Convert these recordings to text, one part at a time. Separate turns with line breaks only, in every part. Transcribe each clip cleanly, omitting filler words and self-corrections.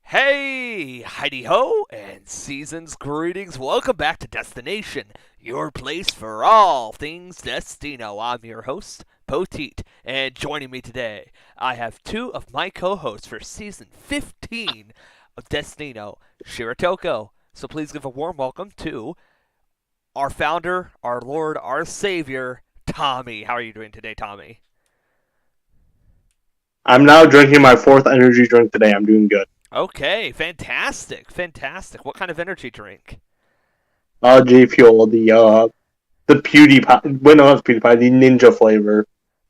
Hey, Heidi Ho, and season's greetings. Welcome back to Destination, your place for all things Destino. I'm your host, Poteet, and joining me today, I have two of my co-hosts for season 15 of Destino, Shiretoko. So please give a warm welcome to our founder, our lord, our savior, Tommy. How are you doing today, Tommy?
I'm now drinking my fourth energy drink today. I'm doing good.
Okay, fantastic, fantastic. What kind of energy drink?
G Fuel, the PewDiePie, well, no, it's PewDiePie, the Ninja flavor.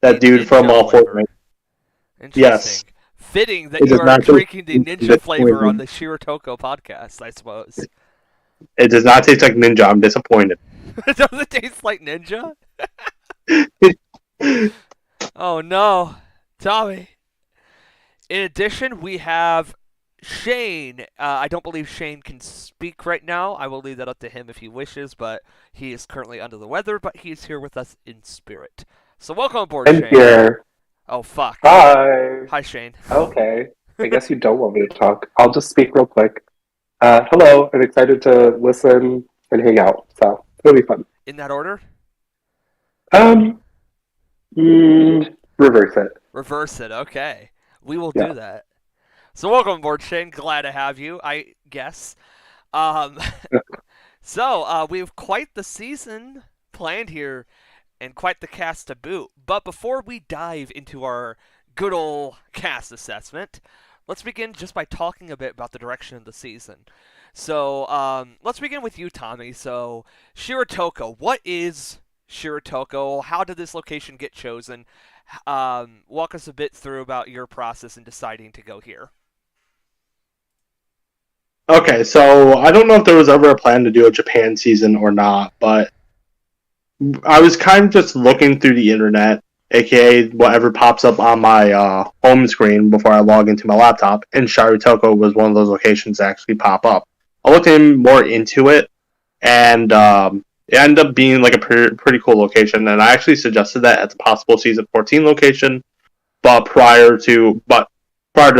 The
That dude from
ninja
Fortnite.
flavor.
Yes,
Interesting. Fitting that
it
you
does
are
not taste
drinking the
like
ninja flavor on
disappointed.
the Shiretoko podcast, I suppose.
It does not taste like Ninja. I'm disappointed.
Does it taste like ninja? Oh no. Tommy. In addition, we have Shane. I don't believe Shane can speak right now. I will leave that up to him if he wishes, but he is currently under the weather, but he's here with us in spirit. So welcome aboard,
I'm
Shane.
here.
Oh, fuck.
Hi.
Hi, Shane.
Okay. I guess you don't want me to talk. I'll just speak real quick. Hello. I'm excited to listen and hang out. So it'll be fun.
In that order?
Um, Reverse it.
Reverse it. Okay. We will
Yeah.
do that. So welcome aboard, Shane. Glad to have you, I guess. Um, we have quite the season planned here and quite the cast to boot. But before we dive into our good old cast assessment, let's begin just by talking a bit about the direction of the season. Let's begin with you, Tommy. So, Shiretoko, what is Shiretoko? How did this location get chosen? Walk us a bit through about your process in deciding to go here.
Okay, so I don't know if there was ever a plan to do a Japan season or not, but I was kind of just looking through the internet, aka whatever pops up on my home screen before I log into my laptop, and Shiretoko was one of those locations that actually pop up. I looked in more into it, and it ended up being like a pretty cool location. And I actually suggested that as a possible season 14 location. But prior to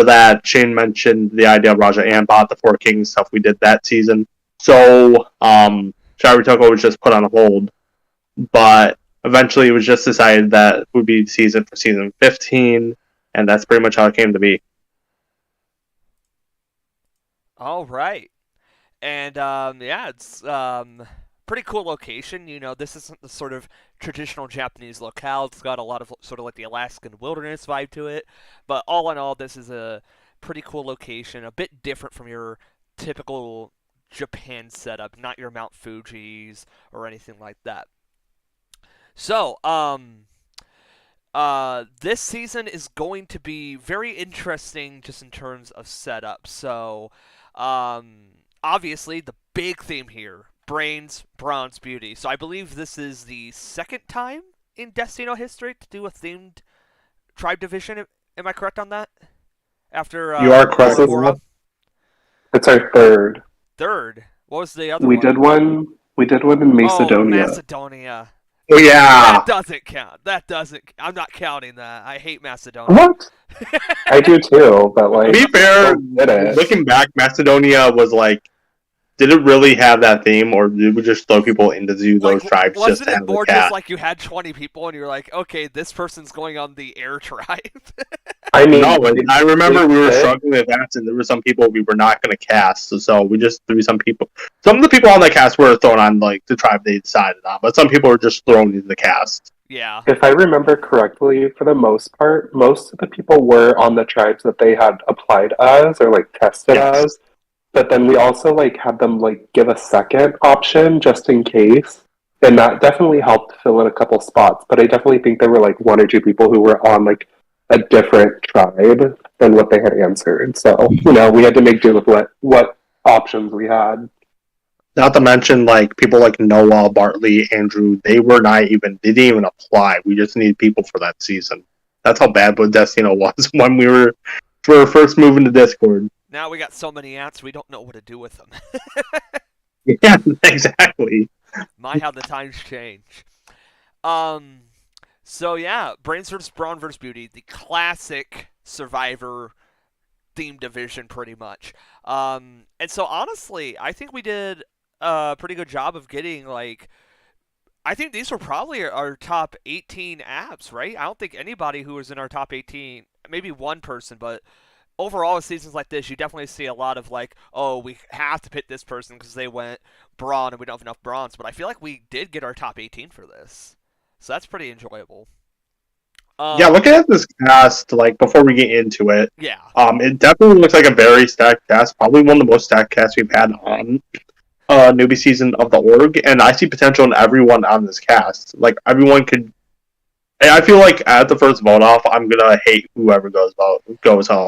that, Shane mentioned the idea of Raja Ambot, the Four Kings stuff we did that season. So Shiretoko was just put on hold, but eventually it was just decided that it would be season for season 15, and that's pretty much how it came to be.
All right. And yeah, it's pretty cool location. You know, this isn't the sort of traditional Japanese locale. It's got a lot of sort of like the Alaskan wilderness vibe to it. But all in all, this is a pretty cool location, a bit different from your typical Japan setup, not your Mount Fuji's or anything like that. So, this season is going to be very interesting just in terms of setup. Obviously, the big theme here brains, bronze, beauty. So, I believe this is the second time in Destino history to do a themed tribe division. Am I correct on that? After
You are
This
correct.
is
Bora?
it's our third.
Third. What was the other
We
one?
did one. We did one in
Oh,
Macedonia.
Macedonia.
Oh
That
yeah.
doesn't count. That doesn't. I'm not counting that. I hate Macedonia.
What? I do too, but
To
like,
be fair,
still did it.
looking back, Macedonia was like, did it really have that theme, or did we just throw people into
Like,
those tribes just
wasn't
to
it
have the
more just
cat?
like you had 20 people and you're like, okay, this person's going on the air tribe?
I
No,
mean,
I
they
remember we were
did.
struggling with that, and there were some people we were not going to cast, so we just threw some people. Some of the people on the cast were thrown on like the tribe they decided on, but some people were just thrown into the cast.
Yeah.
If I remember correctly, for the most part, most of the people were on the tribes that they had applied as or like tested
Yes,
as. But then we also like had them like give a second option just in case. And that definitely helped fill in a couple spots. But I definitely think there were like one or two people who were on like a different tribe than what they had answered. So, we had to make do with what options we had.
not to mention like people like Noah, Bartley, Andrew. They didn't even apply. We just need people for that season. That's how bad what Destino was when we were first moving to Discord.
Now we got so many ants, we don't know what to do with them.
Yeah, exactly.
My, how the times change. Um, so yeah, Brains versus Brawn versus Beauty, the classic Survivor theme division pretty much. And so honestly, I think we did a pretty good job of getting like. I think these were probably our top 18 apps, right? I don't think anybody who was in our top 18, maybe one person, but overall with seasons like this, you definitely see a lot of like, oh, we have to pick this person because they went brawn and we don't have enough bronze. But I feel like we did get our top 18 for this, so that's pretty enjoyable.
Yeah, looking at this cast, like before we get into it,
Yeah.
it definitely looks like a very stacked cast. Probably one of the most stacked casts we've had on newbie season of the org, and I see potential in everyone on this cast. Like everyone could. I feel like at the first vote off, I'm gonna hate whoever goes home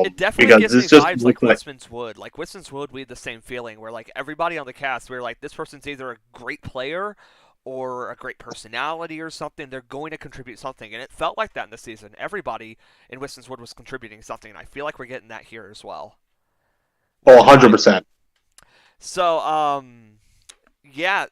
It definitely
because
gives me
this just
vibes like
looks like
Wistman's Wood. Like Wistman's Wood, we had the same feeling where like everybody on the cast, we're like, this person's either a great player or a great personality or something. They're going to contribute something, and it felt like that in the season. Everybody in Wistman's Wood was contributing something, and I feel like we're getting that here as well.
oh,
Which is nice.
100%.
So, yeah.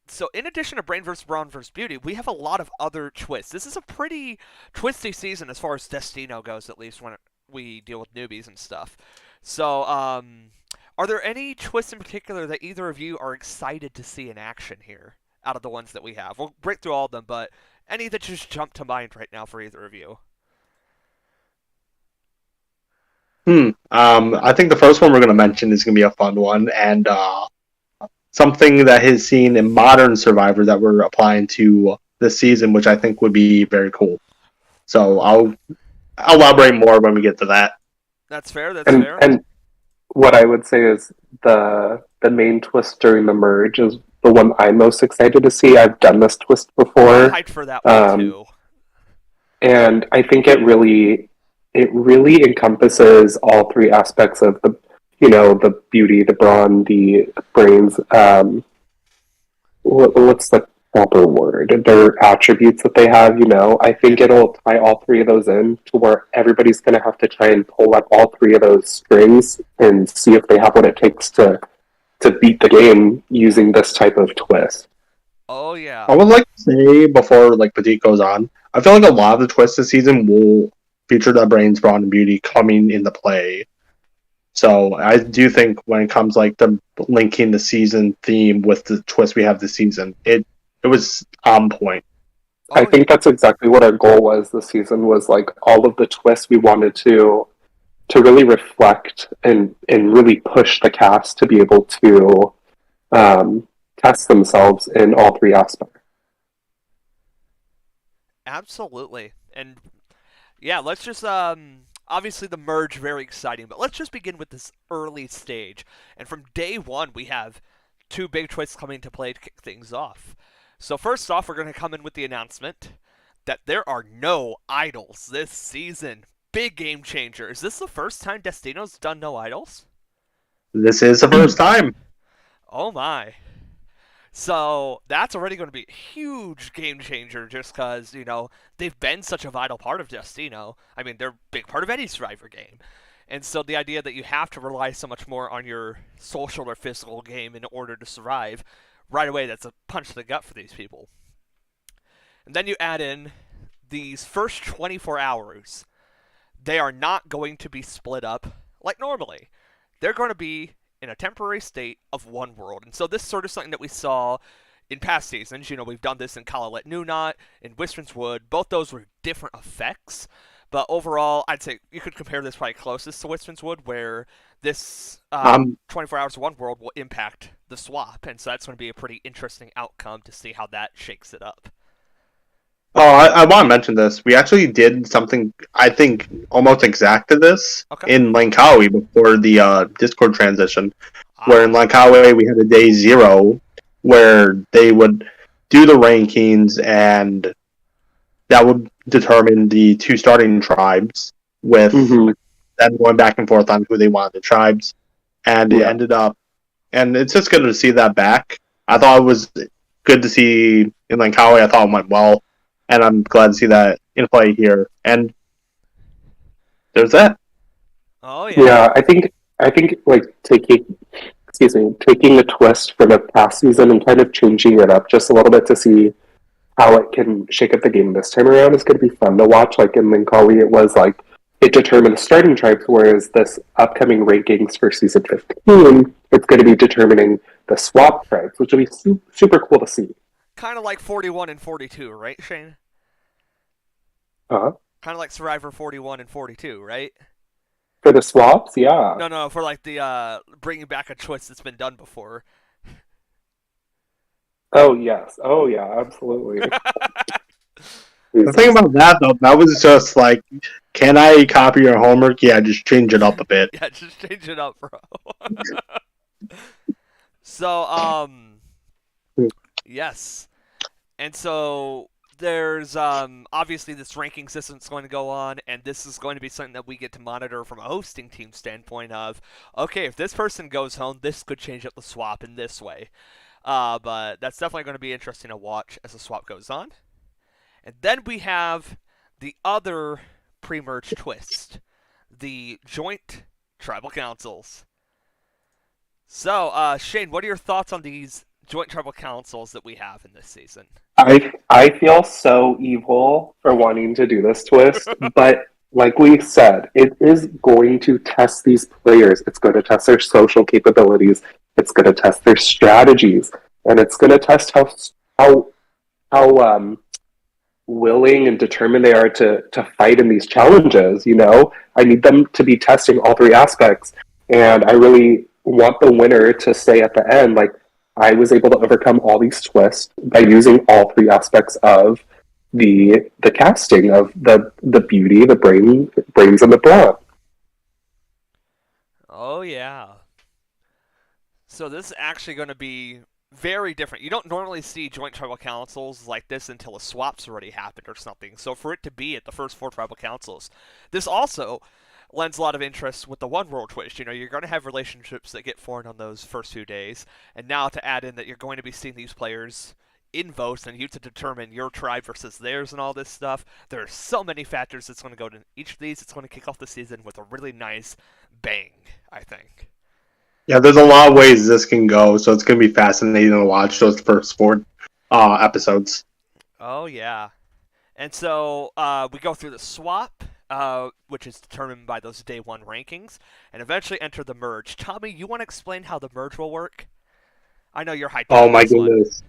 So, in addition to Brain vs. Brawn vs. Beauty, we have a lot of other twists. This is a pretty twisty season as far as Destino goes, at least when we deal with newbies and stuff. So, are there any twists in particular that either of you are excited to see in action here out of the ones that we have? We'll break through all of them, but any that just jump to mind right now for either of you?
I think the first one we're gonna mention is gonna be a fun one, and something that is seen in modern Survivor that we're applying to this season, which I think would be very cool. So I'll elaborate more when we get to that.
That's fair. That's fair.
And what I would say is the main twist during the merge is the one I'm most excited to see. I've done this twist
I'm
before,
hyped for that one too.
and I think it really encompasses all three aspects of the beauty, the brawn, the brains. What's the proper word? Their attributes that they have. I think it'll tie all three of those in to where everybody's going to have to try and pull up all three of those strings and see if they have what it takes to beat the game using this type of twist.
Oh yeah.
I would like to say before like Petit goes on, I feel like a lot of the twists this season will feature the brains, brawn, and beauty coming into play. So I do think when it comes like the linking the season theme with the twist we have this season, it was on point.
I think that's exactly what our goal was this season, was like all of the twists we wanted to really reflect and really push the cast to be able to test themselves in all three aspects.
Absolutely. And yeah, let's just obviously the merge very exciting, but let's just begin with this early stage. And from day one, we have two big twists coming into play to kick things off. So first off, we're going to come in with the announcement that there are no idols this season. Big game changer. Is this the first time Destino's done no idols?
This is the first time.
Oh my. So that's already going to be a huge game changer just because, they've been such a vital part of Destino. I mean, they're a big part of any Survivor game. And so the idea that you have to rely so much more on your social or physical game in order to survive, right away, that's a punch to the gut for these people. And then you add in these first 24 hours. They are not going to be split up like normally. They're going to be in a temporary state of one world. And so this is sort of something that we saw in past seasons. We've done this in Kalalet Nunat, in Wistman's Wood. Both those were different effects. But overall, I'd say you could compare this probably closest to Wistman's Wood, where this 24 hours of one world will impact the swap. And so that's going to be a pretty interesting outcome to see how that shakes it up.
Oh, I want to mention this. We actually did something, I think, almost exact to this in Langkawi before the Discord transition, where in Langkawi we had a day 0 where they would do the rankings and that would determine the 2 starting tribes with them going back and forth on who they wanted the tribes. And it ended up, and it's just good to see that back. I thought it was good to see in Langkawi. I thought it went well. And I'm glad to see that in play here. And there's that.
Oh yeah.
Yeah, I think like taking a twist from a past season and kind of changing it up just a little bit to see how it can shake up the game this time around is going to be fun to watch. Like in Linkawi, it was like it determined the starting tribes, whereas this upcoming rankings for season 15, it's going to be determining the swap tribes, which will be super cool to see.
Kind of like 41 and 42, right, Shane?
Uh,
Kind of like Survivor 41 and 42, right?
for the swaps, yeah.
No, for like the bringing back a twist that's been done before.
Oh, yes. Oh, yeah, absolutely.
The thing about that though, that was just like, can I copy your homework? Yeah, just change it up a bit.
Yeah, just change it up, bro. So, yes. And so there's obviously this ranking system that's going to go on, and this is going to be something that we get to monitor from a hosting team standpoint of, okay, if this person goes home, this could change up the swap in this way. But that's definitely going to be interesting to watch as the swap goes on. And then we have the other pre-merge twist, the joint tribal councils. So, Shane, what are your thoughts on these joint tribal councils that we have in this season?
I feel so evil for wanting to do this twist, but like we said, it is going to test these players. It's going to test their social capabilities. It's going to test their strategies, and it's going to test how willing and determined they are to fight in these challenges. You know, I need them to be testing all three aspects, and I really want the winner to say at the end, like, I was able to overcome all these twists by using all three aspects of the casting of the beauty, the brains, and the brawn.
Oh, yeah. So this is actually going to be very different. You don't normally see joint tribal councils like this until a swap's already happened or something. So for it to be at the first 4 tribal councils, this also lends a lot of interest with the one world twist. You know, you're going to have relationships that get formed on those first few days, and now to add in that you're going to be seeing these players in votes and you to determine your tribe versus theirs and all this stuff. There are so many factors that's going to go to each of these. It's going to kick off the season with a really nice bang, I think.
Yeah, there's a lot of ways this can go, so it's going to be fascinating to watch those first 4 episodes.
Oh, yeah. And so we go through the swap, which is determined by those day 1 rankings, and eventually enter the merge. Tommy, you want to explain how the merge will work? I know you're hyped
Oh
on
my
this one.
goodness.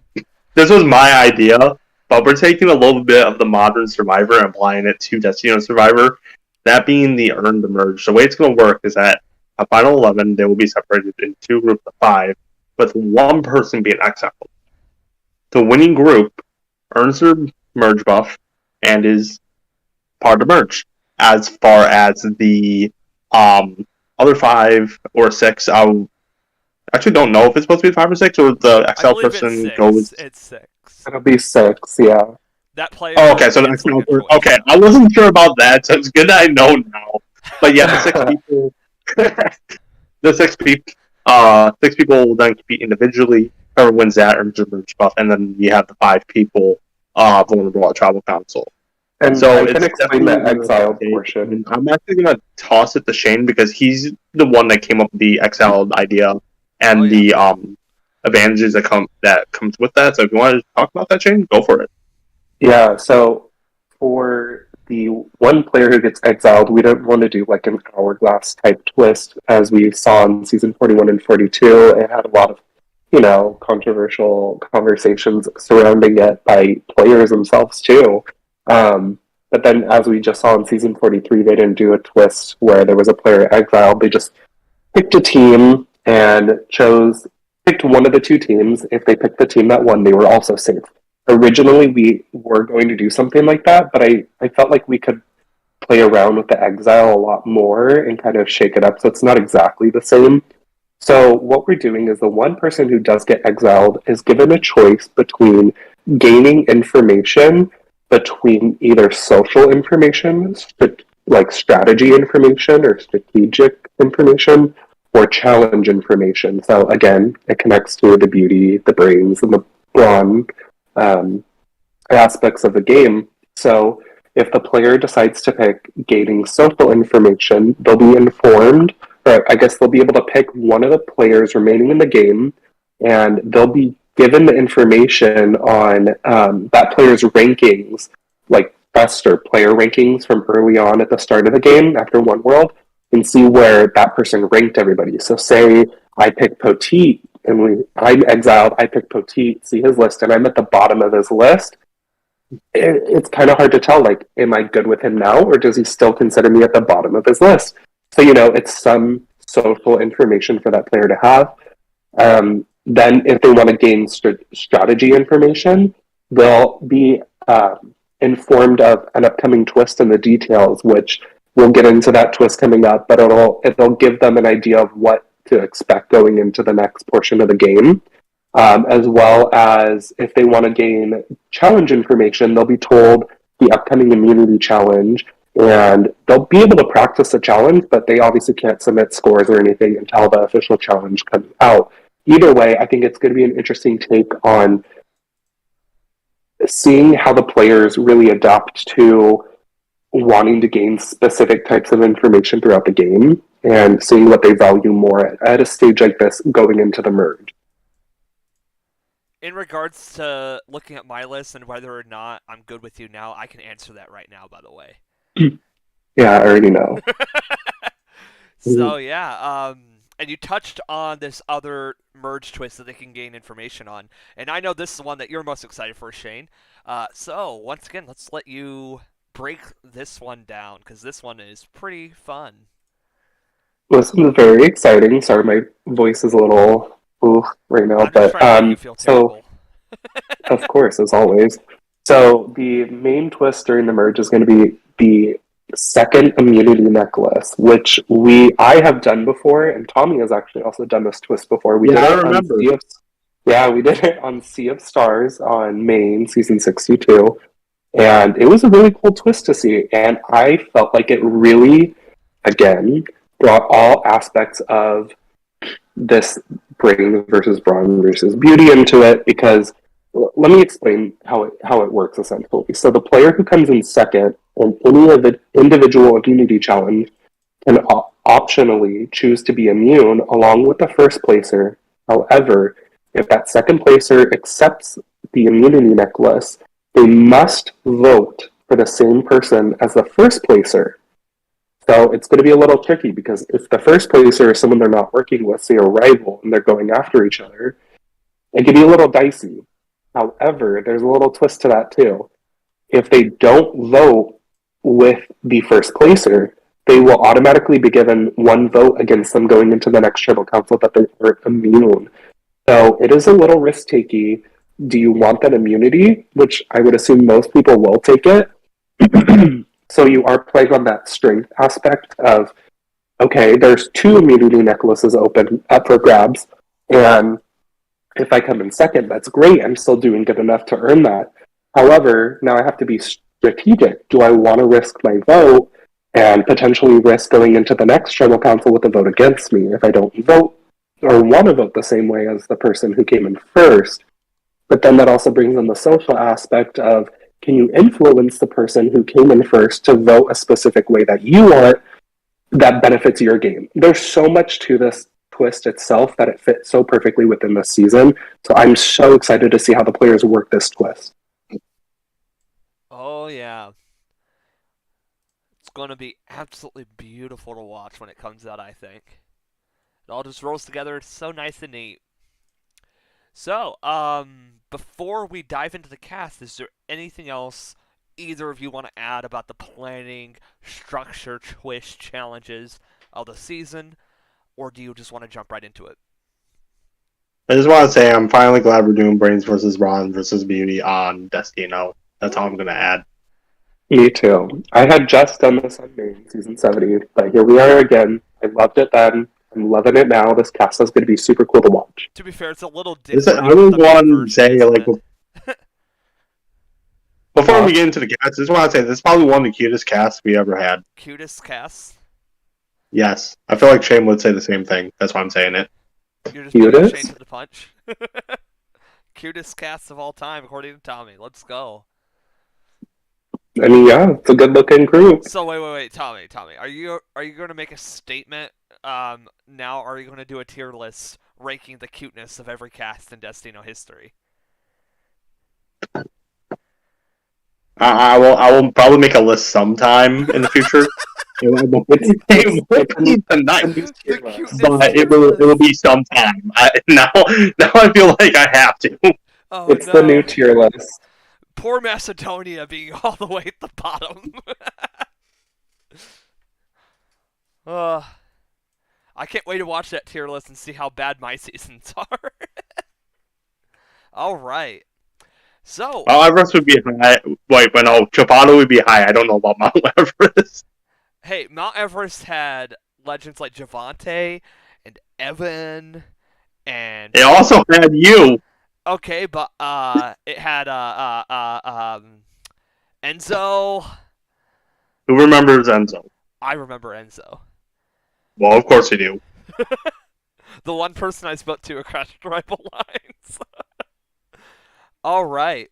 This was my idea, but we're taking a little bit of the modern Survivor and applying it to Destiny Survivor, that being the earn the merge. The way it's going to work is that a final 11, they will be separated into 2 groups of 5, with one person being exiled. The winning group earns their merge buff and is part of the merge. As far as the other 5 or 6, I actually don't know if it's supposed to be 5 or 6, or the exiled person goes.
It's 6.
It'll be 6, yeah.
That player.
Oh, okay, so the exiled person. Okay, I wasn't sure about that, so it's good that I know now. But yeah, the 6 people. The 6 people. 6 people will then compete individually. Whoever wins that earns a merge buff, and then you have the 5 people vulnerable at Tribal Council.
And
so
I can explain that exiled portion.
I'm actually going to toss it to Shane because he's the one that came up with the exiled idea and the advantages that comes with that. So if you want to talk about that, Shane, go for it.
Yeah, so for the one player who gets exiled, we don't want to do like an hourglass type twist, as we saw in season 41 and 42. It had a lot of, controversial conversations surrounding it by players themselves too. But then, as we just saw in season 43, they didn't do a twist where there was a player exiled. They just picked a team and picked one of the 2 teams. If they picked the team that won, they were also safe. Originally, we were going to do something like that, but I felt like we could play around with the exile a lot more and kind of shake it up so it's not exactly the same. So what we're doing is the one person who does get exiled is given a choice between gaining information between either social information, like strategy information or strategic information, or challenge information. So again, it connects to the beauty, the brains, and the brawn aspects of the game. So if the player decides to pick gaining social information, they'll be informed, or I guess they'll be able to pick one of the players remaining in the game, and they'll be given the information on that player's rankings, like best or player rankings from early on at the start of the game after one world and see where that person ranked everybody. So say I pick Poteet and I'm exiled, I pick Poteet, see his list, and I'm at the bottom of his list. It's kind of hard to tell, like, am I good with him now, or does he still consider me at the bottom of his list? So, it's some social information for that player to have. Then, if they want to gain strategy information, they'll be informed of an upcoming twist and the details, which we'll get into that twist coming up, but it'll give them an idea of what to expect going into the next portion of the game. As well as if they want to gain challenge information, they'll be told the upcoming immunity challenge, and they'll be able to practice the challenge, but they obviously can't submit scores or anything until the official challenge comes out. Either way, I think it's going to be an interesting take on seeing how the players really adapt to wanting to gain specific types of information throughout the game and seeing what they value more at a stage like this going into the merge.
In regards to looking at my list and whether or not I'm good with you now, I can answer that right now, by the way.
Yeah, I already know.
So yeah, and you touched on this other merge twist that they can gain information on, and I know this is the one that you're most excited for, Shane. So once again, let's let you break this one down because this one is pretty fun.
This is very exciting. Sorry, my voice is a little right now,
I'm just
but
trying to make you feel
so
terrible.
of course, as always. So the main twist during the merge is going to be the second immunity necklace, which I have done before, and Tommy has actually also done this twist before. We did
I
it on
remember.
yeah, we did it on Sea of Stars on Main season 62, and it was a really cool twist to see. And I felt like it really, again, brought all aspects of this brain versus brawn versus beauty into it because let me explain how it works essentially. So the player who comes in second in any of the individual immunity challenge can optionally choose to be immune along with the first placer. However, if that second placer accepts the immunity necklace, they must vote for the same person as the first placer. So it's going to be a little tricky because if the first placer is someone they're not working with, say a rival, and they're going after each other, it can be a little dicey. However, there's a little twist to that too. If they don't vote with the first placer, they will automatically be given one vote against them going into the next tribal council that they are immune. So it is a little risk taking. Do you want that immunity? Which I would assume most people will take it. So you are playing on that strength aspect of, okay, there's two immunity necklaces open up for grabs, and if I come in second, that's great. I'm still doing good enough to earn that. However, now I have to be strategic. Do I want to risk my vote and potentially risk going into the next tribal council with a vote against me if I don't vote or want to vote the same way as the person who came in first? But then that also brings in the social aspect of, can you influence the person who came in first to vote a specific way that you want that benefits your game? There's so much to this twist itself that it fits so perfectly within this season. So I'm so excited to see how the players work this twist.
Oh yeah, it's gonna be absolutely beautiful to watch when it comes out. I think it all just rolls together. It's so nice and neat. So, before we dive into the cast, is there anything else either of you want to add about the planning, structure, twist, challenges of the season, or do you just want to jump right into it?
I just want to say I'm finally glad we're doing Brains versus Brawn versus Beauty on Destino. That's all I'm going to add.
Me too. I had just done this on Main season 70, but here we are again. I loved it then. I'm loving it now. This cast is going to be super cool to watch.
To be fair, it's a little
Listen,
different
I
with
was
the main
one
version,
say
isn't
like
it?
before we get into the cast, I just want to say this is probably one of the cutest casts we ever had.
Cutest cast?
Yes, I feel like Shane would say the same thing. That's why I'm saying it.
You're just beating
Cutest?
Shane to the punch. Cutest cast of all time, according to Tommy. Let's go.
I mean, yeah, it's a good looking group.
So wait, Tommy, are you going to make a statement? Now, are you going to do a tier list ranking the cuteness of every cast in Destino history?
I will probably make a list sometime in the future.
It's
It won't
it's a
be tonight,
new
The
tier list.
cuteness
but
tier
it will
list.
be sometime. Now I feel like I have to.
Oh
It's the new
no.
tier list.
Poor Macedonia being all the way at the bottom. uh, I can't wait to watch that tier list and see how bad my seasons are. All right. So,
Mount Everest would be high. Wait, but no, Chapada would be high. I don't know about Mount Everest.
hey, Mount Everest had legends like Javante and Evan and
It also had you.
okay, but it had Enzo.
Who remembers Enzo?
I remember Enzo.
Well, of course you do.
The one person I spoke to across tribal lines. All right.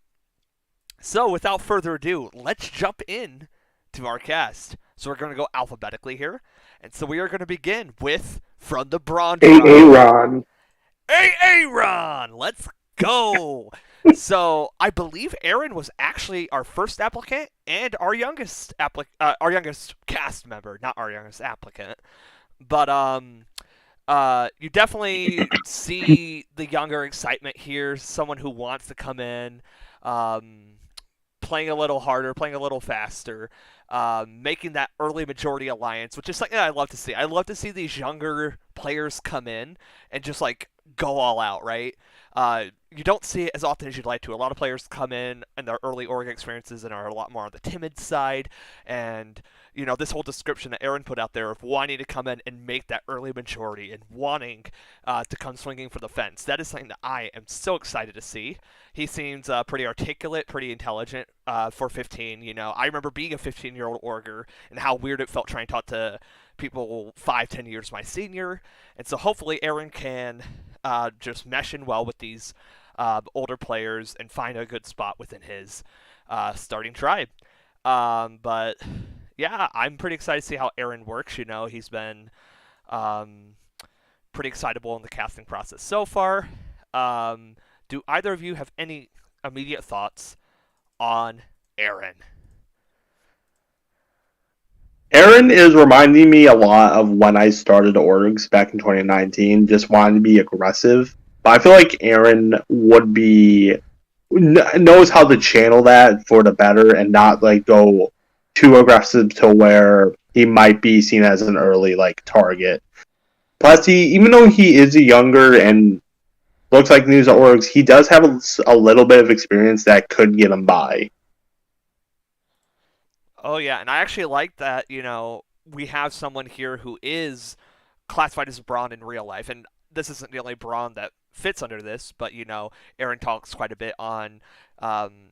So, without further ado, let's jump in to our cast. So, we're going to go alphabetically here. And so, we are going to begin with From the Brawn Tribe.
Aaron.
Aaron! Let's go! So, I believe Aaron was actually our first applicant and our youngest our youngest cast member, not our youngest applicant. But you definitely see the younger excitement here. Someone who wants to come in, um, playing a little harder, playing a little faster, making that early majority alliance, which is something that I love to see. I love to see these younger players come in and just like go all out, right? You don't see it as often as you'd like to. A lot of players come in their early org experiences and are a lot more on the timid side, and this whole description that Aaron put out there of wanting to come in and make that early majority and wanting to come swinging for the fence. That is something that I am so excited to see. He seems pretty articulate, pretty intelligent for 15. I remember being a 15-year-old orger and how weird it felt trying to talk to people 5, 10 years my senior. And so hopefully Aaron can just mesh in well with these older players and find a good spot within his starting tribe. But yeah, I'm pretty excited to see how Aaron works. He's been um, pretty excitable in the casting process so far. Do either of you have any immediate thoughts on Aaron?
Aaron is reminding me a lot of when I started orgs back in 2019, just wanting to be aggressive. But I feel like Aaron would be knows how to channel that for the better and not like go too aggressive to where he might be seen as an early like target. Plus, even though he is younger and looks like news orgs, he does have a little bit of experience that could get him by.
Oh yeah, and I actually like that. We have someone here who is classified as brawn in real life, and this isn't the only brawn that fits under this. But Aaron talks quite a bit on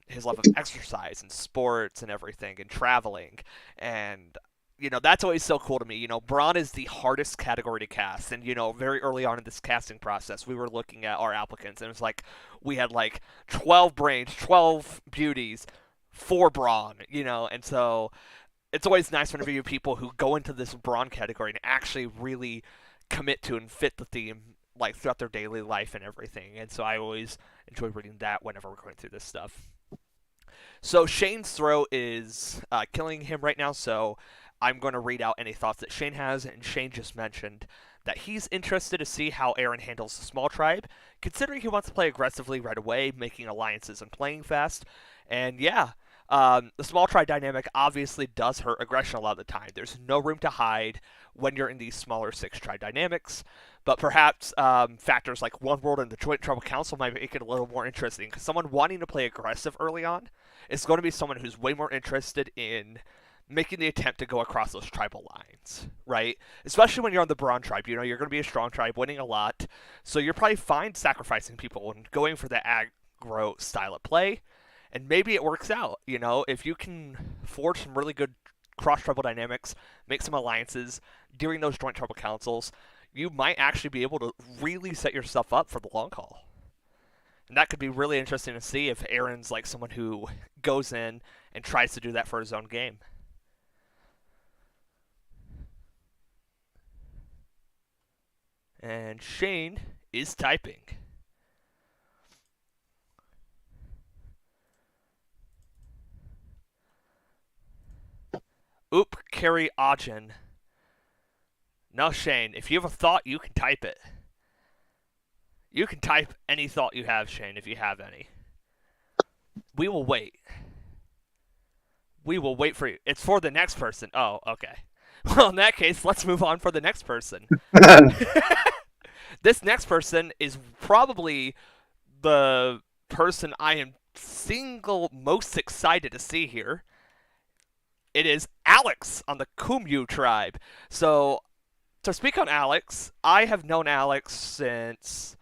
his love of exercise and sports and everything, and traveling, and that's always so cool to me. Brawn is the hardest category to cast, and very early on in this casting process, we were looking at our applicants, and it was like we had like 12 brains, 12 beauties, 4 brawn, and so it's always nice whenever you have people who go into this brawn category and actually really commit to and fit the theme like throughout their daily life and everything. And so I always enjoy reading that whenever we're going through this stuff. So Shane's throw is killing him right now, so I'm going to read out any thoughts that Shane has, and Shane just mentioned that he's interested to see how Aaron handles the small tribe, considering he wants to play aggressively right away, making alliances and playing fast. And yeah, the small tribe dynamic obviously does hurt aggression a lot of the time. There's no room to hide when you're in these smaller 6 tribe dynamics, but perhaps factors like One World and the Joint Tribal Council might make it a little more interesting, because someone wanting to play aggressive early on is going to be someone who's way more interested in making the attempt to go across those tribal lines, right? Especially when you're on the Brawn tribe, you're going to be a strong tribe, winning a lot, so you're probably fine sacrificing people and going for the aggro style of play, and maybe it works out. If you can forge some really good cross-tribal dynamics, make some alliances during those joint tribal councils, you might actually be able to really set yourself up for the long haul. And that could be really interesting to see if Aaron's like someone who goes in and tries to do that for his own game. And Shane is typing. Oop Carry Ajin. No, Shane, if you have a thought, you can type it. You can type any thought you have, Shane, if you have any. We will wait. We will wait for you. It's for the next person. Oh, okay. Well, in that case, let's move on for the next person. This next person is probably the person I am single most excited to see here. It is Alex on the Kumyu tribe. So, to speak on Alex, I have known Alex since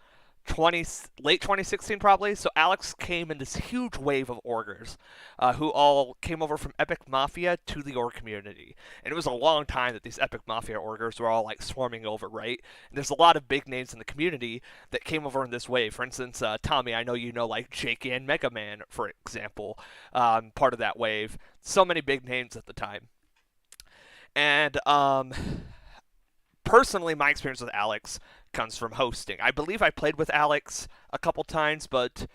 20 late 2016 probably. So Alex came in this huge wave of orgers, who all came over from Epic Mafia to the org community, and it was a long time that these Epic Mafia orgers were all like swarming over, right? And there's a lot of big names in the community that came over in this wave. For instance, Tommy, I know you know like Jake and Mega Man, for example, part of that wave. So many big names at the time, and personally, my experience with Alex comes from hosting. I believe I played with Alex a couple times, but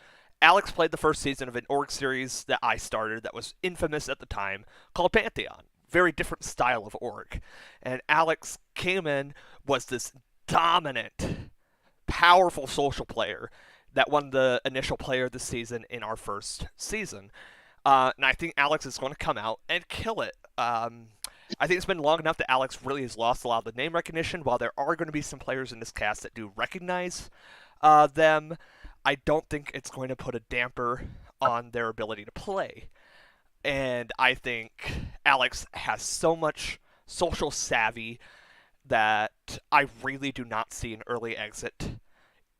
Alex played the first season of an org series that I started that was infamous at the time called Pantheon. Very different style of org. And Alex came in, was this dominant, powerful social player that won the initial player of the season in our first season. And I think Alex is going to come out and kill it. I think it's been long enough that Alex really has lost a lot of the name recognition. While there are going to be some players in this cast that do recognize them, I don't think it's going to put a damper on their ability to play. And I think Alex has so much social savvy that I really do not see an early exit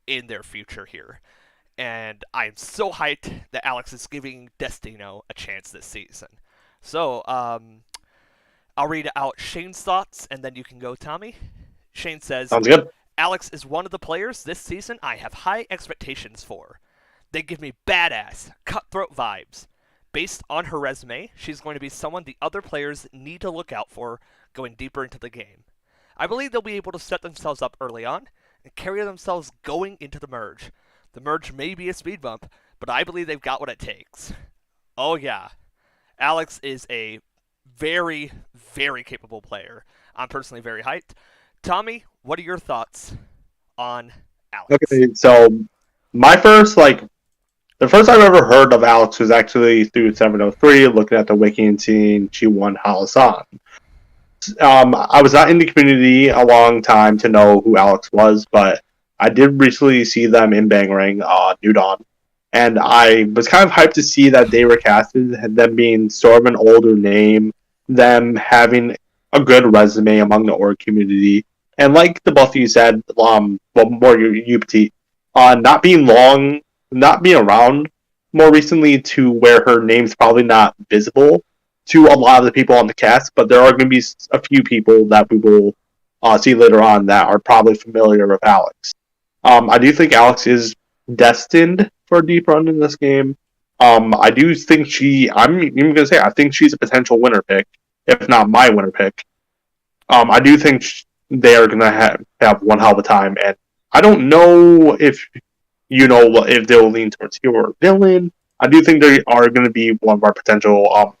in their future here. And I'm so hyped that Alex is giving Destino a chance this season. So, I'll read out Shane's thoughts, and then you can go, Tommy. Shane says,
Sounds good.
Alex is one of the players this season I have high expectations for. They give me badass, cutthroat vibes. Based on her resume, she's going to be someone the other players need to look out for going deeper into the game. I believe they'll be able to set themselves up early on and carry themselves going into the merge. The merge may be a speed bump, but I believe they've got what it takes. Oh yeah, Alex is a very, very capable player. I'm personally very hyped. Tommy, what are your thoughts on Alex?
Okay, so my first the first I've ever heard of Alex was actually through 703, looking at the wiki and seeing she won Halasan. I was not in the community a long time to know who Alex was, but I did recently see them in Bangarang, New Dawn, and I was kind of hyped to see that they were casted, them being sort of an older name, them having a good resume among the org community, and like the both of you said, more you petite, not being long, not being around more recently to where her name's probably not visible to a lot of the people on the cast, but there are going to be a few people that we will see later on that are probably familiar with Alex. I do think Alex is destined for a deep run in this game. I do think I'm even going to say, I think she's a potential winner pick, if not my winner pick. I do think they are going to have one hell of a time, and I don't know if if they'll lean towards hero or villain. I do think they are going to be one of our potential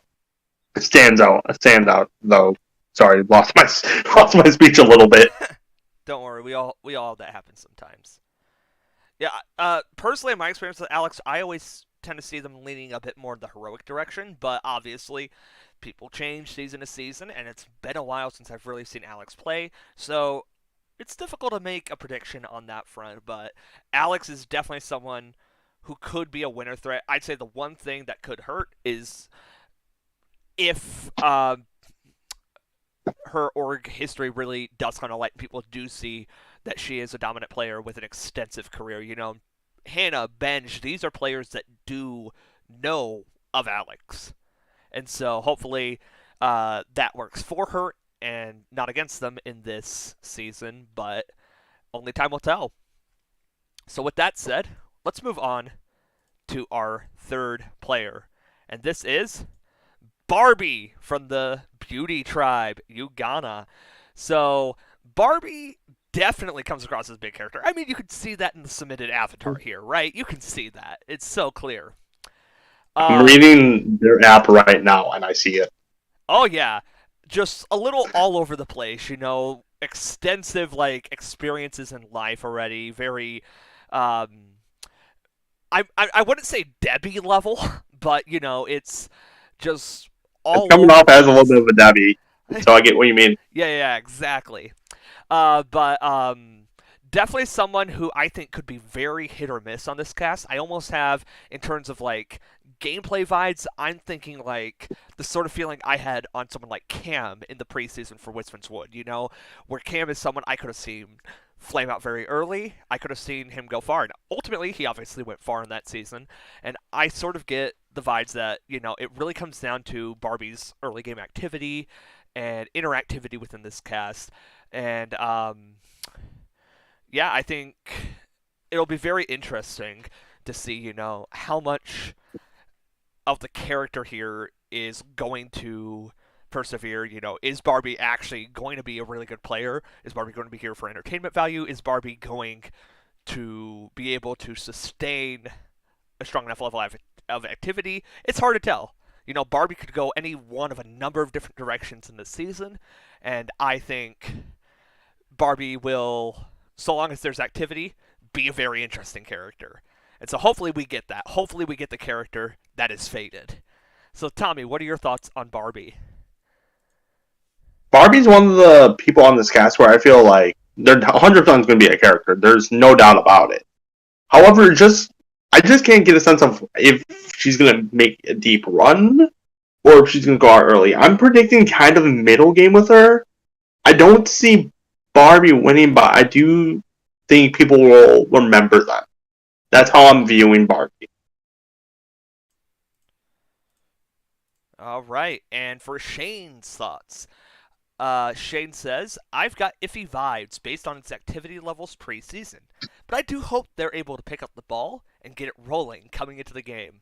standout though. Sorry, lost my speech a little bit.
Don't worry, we all that happens sometimes. Yeah, personally, in my experience with Alex, I always tend to see them leaning a bit more in the heroic direction, but obviously, people change season to season, and it's been a while since I've really seen Alex play, so it's difficult to make a prediction on that front, but Alex is definitely someone who could be a winner threat. I'd say the one thing that could hurt is if her org history really does kind of light people do see that she is a dominant player with an extensive career. You know, Hannah, Benj, these are players that do know of Alex. And so hopefully that works for her and not against them in this season, but only time will tell. So with that said, let's move on to our third player. And this is Barbie from the Beauty Tribe, Uganda. So Barbie definitely comes across as a big character. I mean, you can see that in the submitted avatar here, right? You can see that. It's so clear.
I'm reading their app right now, and I see it.
Oh, yeah. just a little all over the place, extensive like experiences in life already, very um I wouldn't say Debbie level, but it's just
It's
all
coming
over
off
the
as a little
place.
bit of a Debbie, so I get what you mean.
Yeah, exactly. But definitely someone who I think could be very hit or miss on this cast. I almost have, in terms of like gameplay vibes, I'm thinking like the sort of feeling I had on someone like Cam in the preseason for Wisman's Wood. Where Cam is someone I could have seen flame out very early. I could have seen him go far, and ultimately he obviously went far in that season. And I sort of get the vibes that it really comes down to Barbie's early game activity and interactivity within this cast. And yeah, I think it'll be very interesting to see, how much of the character here is going to persevere. Is Barbie actually going to be a really good player? Is Barbie going to be here for entertainment value? Is Barbie going to be able to sustain a strong enough level of activity? It's hard to tell. Barbie could go any one of a number of different directions in this season, and I think Barbie will, so long as there's activity, be a very interesting character. And so hopefully we get that. Hopefully we get the character that is fated. So Tommy, what are your thoughts on Barbie?
Barbie's one of the people on this cast where I feel like they're 100% going to be a character. There's no doubt about it. However, I just can't get a sense of if she's going to make a deep run or if she's going to go out early. I'm predicting kind of a middle game with her. I don't see Barbie winning, but I do think people will remember that. That's how I'm viewing Barbie.
All right, and for Shane's thoughts, Shane says, I've got iffy vibes based on its activity levels preseason, but I do hope they're able to pick up the ball and get it rolling coming into the game.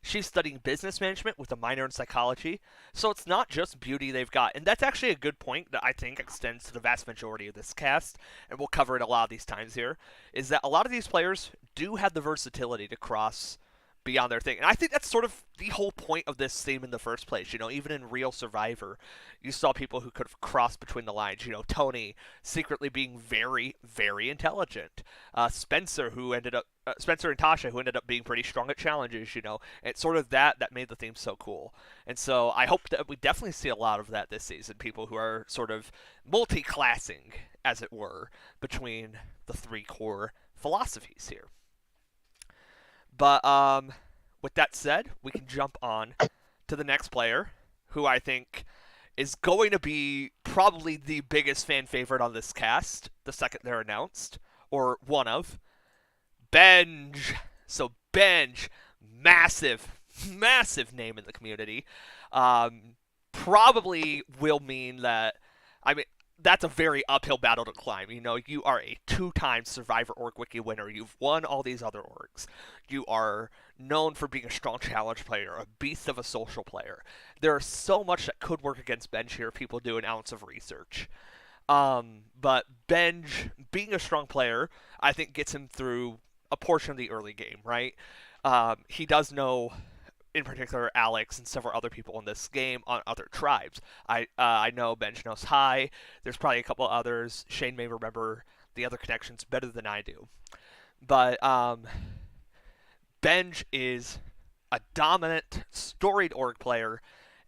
She's studying business management with a minor in psychology, so it's not just beauty they've got. And that's actually a good point that I think extends to the vast majority of this cast, and we'll cover it a lot of these times here, is that a lot of these players do have the versatility to cross beyond their thing. And I think that's sort of the whole point of this theme in the first place. Even in Real Survivor, you saw people who could have crossed between the lines. Tony secretly being very, very intelligent. Spencer and Tasha, who ended up being pretty strong at challenges. It's sort of that made the theme so cool. And so I hope that we definitely see a lot of that this season. People who are sort of multi-classing, as it were, between the three core philosophies here. But with that said, we can jump on to the next player, who I think is going to be probably the biggest fan favorite on this cast the second they're announced, or one of. Benj. So Benj, massive, massive name in the community. Probably will mean that, I mean, that's a very uphill battle to climb. You are a two-time Survivor Org Wiki winner. You've won all these other orgs. You are known for being a strong challenge player, a beast of a social player. There's so much that could work against Benj here if people do an ounce of research. But Benj, being a strong player, I think gets him through a portion of the early game, right? He does know, in particular, Alex and several other people in this game on other tribes. I know Benj knows High. There's probably a couple others. Shane may remember the other connections better than I do. But Benj is a dominant, storied org player,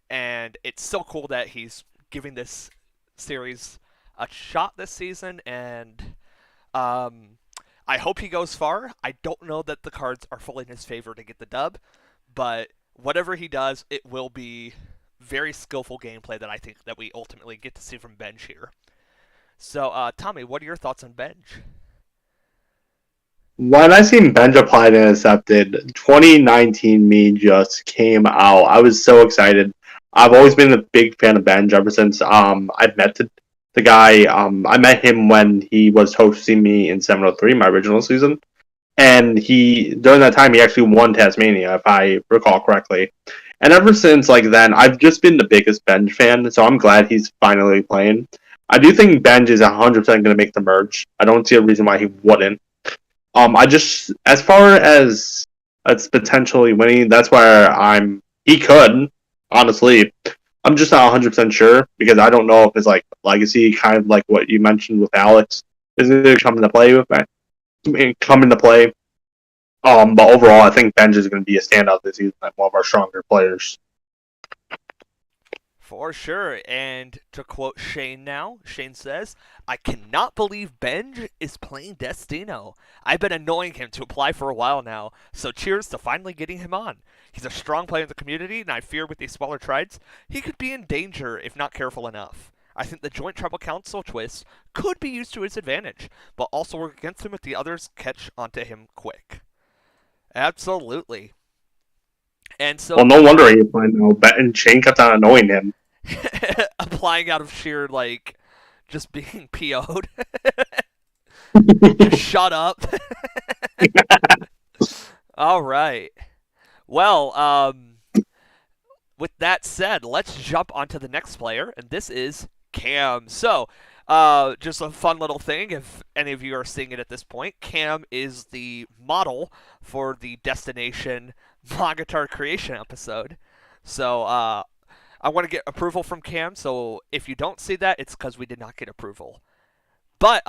and it's so cool that he's giving this series a shot this season, and I hope he goes far. I don't know that the cards are fully in his favor to get the dub, but whatever he does, it will be very skillful gameplay that I think that we ultimately get to see from Benj here. So, Tommy, what are your thoughts on Benj?
When I seen Benj applied and accepted, 2019 me just came out. I was so excited. I've always been a big fan of Benj ever since I met the guy. I met him when he was hosting me in 703, my original season. And he during that time he actually won Tasmania, if I recall correctly. And ever since like then, I've just been the biggest Benj fan. So I'm glad he's finally playing. I do think Benj is 100% going to make the merge. I don't see a reason why he wouldn't. I just as far as it's potentially winning, that's where I'm. He could honestly. I'm just not 100% sure because I don't know if his like legacy, kind of like what you mentioned with Alex, is going to come into play with that. Come into play. But overall, I think Benj is going to be a standout this season, like one of our stronger players.
For sure. And to quote Shane now, Shane says, I cannot believe Benj is playing Destino. I've been annoying him to apply for a while now, so cheers to finally getting him on. He's a strong player in the community, and I fear with these smaller tribes, he could be in danger if not careful enough. I think the Joint Tribal Council twist could be used to his advantage, but also work against him if the others catch onto him quick. Absolutely. And so
Well, no wonder he's playing now. And Shane kept on annoying him.
applying out of sheer like just being PO'd. Just shut up. All right. Well, with that said, let's jump onto the next player, and this is Cam. So, just a fun little thing, if any of you are seeing it at this point, Cam is the model for the Destination Magatar creation episode. So, I want to get approval from Cam, so if you don't see that, it's because we did not get approval. But,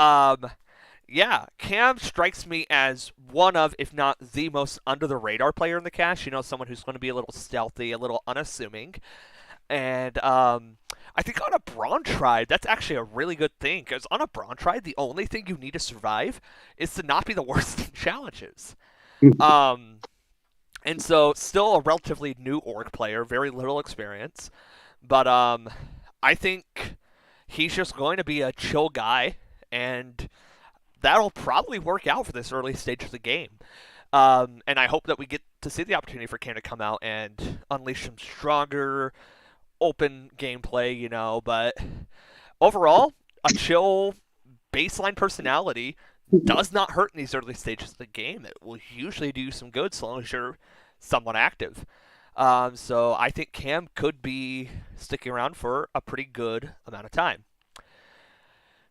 yeah, Cam strikes me as one of, if not the most under the radar player in the cast. You know, someone who's going to be a little stealthy, a little unassuming. And I think on a Brawn Tribe, that's actually a really good thing, because on a Brawn Tribe, the only thing you need to survive is to not be the worst in challenges. And so, still a relatively new org player, very little experience. But I think he's just going to be a chill guy, and that'll probably work out for this early stage of the game. And I hope that we get to see the opportunity for Cam to come out and unleash some stronger, open gameplay, you know. But overall, a chill baseline personality does not hurt in these early stages of the game. It will usually do some good so long as you're somewhat active. So I think Cam could be sticking around for a pretty good amount of time.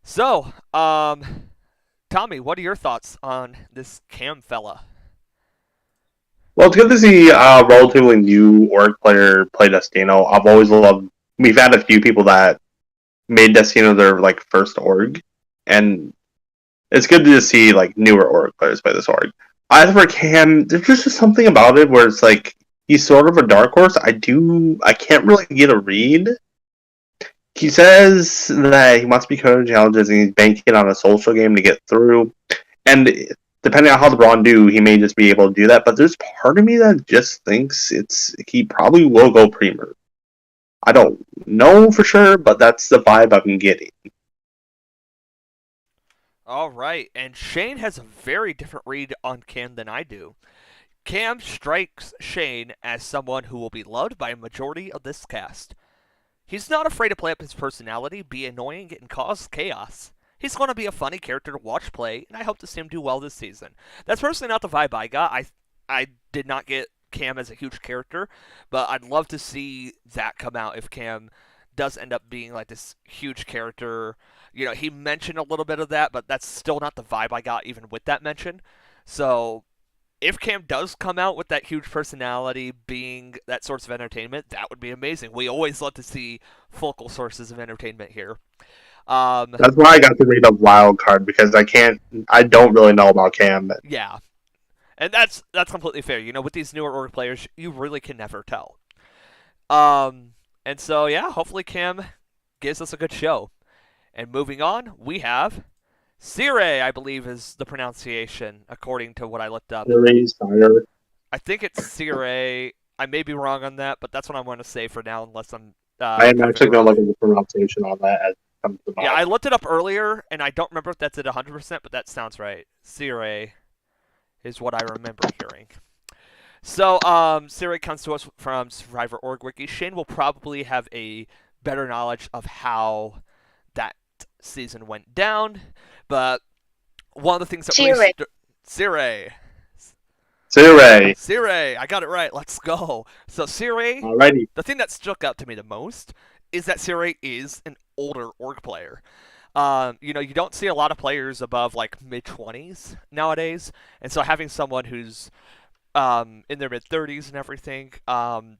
So, Tommy, what are your thoughts on this Cam fella?
Well, it's good to see a relatively new org player play Destino. I've always loved. We've had a few people that made Destino their like first org, and it's good to see like newer org players play this org. As for Cam, there's just something about it where it's like he's sort of a dark horse. I can't really get a read. He says that he wants to be coaching challenges and he's banking on a social game to get through. And depending on how the Brawn do, he may just be able to do that. But there's part of me that just thinks he probably will go Premier. I don't know for sure, but that's the vibe I've been getting.
All right, and Shane has a very different read on Cam than I do. Cam strikes Shane as someone who will be loved by a majority of this cast. He's not afraid to play up his personality, be annoying, and cause chaos. He's going to be a funny character to watch play, and I hope to see him do well this season. That's personally not the vibe I got. I did not get Cam as a huge character, but I'd love to see that come out if Cam does end up being like this huge character. You know, he mentioned a little bit of that, but that's still not the vibe I got even with that mention. So if Cam does come out with that huge personality being that source of entertainment, that would be amazing. We always love to see focal sources of entertainment here.
That's why I got to read a wild card because I don't really know about Cam.
Yeah, and that's completely fair. You know, with these newer org players, you really can never tell. And so yeah, hopefully Cam gives us a good show. And moving on, we have Sire, I believe is the pronunciation, according to what I looked up. I think it's Sire. I may be wrong on that, but that's what I'm going to say for now, unless I'm.
I am actually going to look at the pronunciation on that as it comes to mind.
Yeah, I looked it up earlier, and I don't remember if that's at 100%, but that sounds right. Sire is what I remember hearing. So, Sire comes to us from Survivor Org Wiki. Shane will probably have a better knowledge of how that season went down, but one of the things that Sire, I got it right. Let's go. So Sire,
alrighty.
The thing that stuck out to me the most is that Sire is an older org player. You know, you don't see a lot of players above like mid-20s nowadays, and so having someone who's in their mid-30s and everything,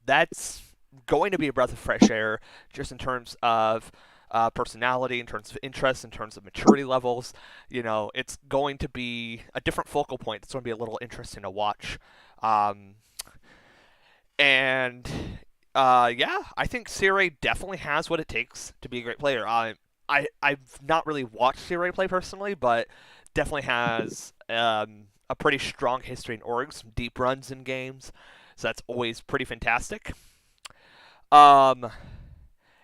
that's going to be a breath of fresh air, just in terms of personality, in terms of interest, in terms of maturity levels. It's going to be a different focal point. It's going to be a little interesting to watch. Um, and yeah, I think Sire definitely has what it takes to be a great player. I've not really watched Sire play personally, but definitely has a pretty strong history in orgs, some deep runs in games, so that's always pretty fantastic. Um,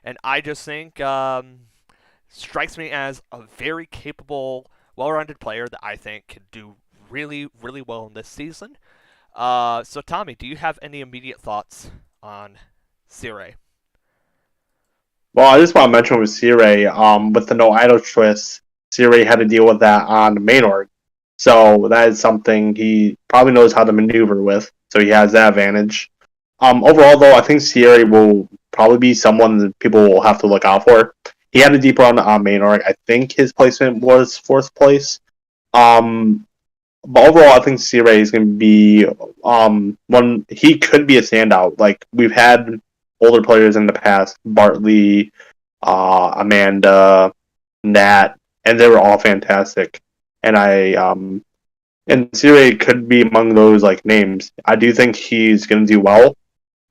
and I just think strikes me as a very capable, well-rounded player that I think can do really, really well in this season. So Tommy, do you have any immediate thoughts on Sire?
Well, I just want to mention with Sire, with the no idol twist, Sire had to deal with that on the main org. So that is something he probably knows how to maneuver with. So he has that advantage. Overall, though, I think Sire will probably be someone that people will have to look out for. He had a deep run on main org. I think his placement was fourth place. Um, but overall, I think Sire is going to be one. He could be a standout. Like we've had older players in the past, Bartley, Amanda, Nat, and they were all fantastic. And and Sire could be among those like names. I do think he's going to do well,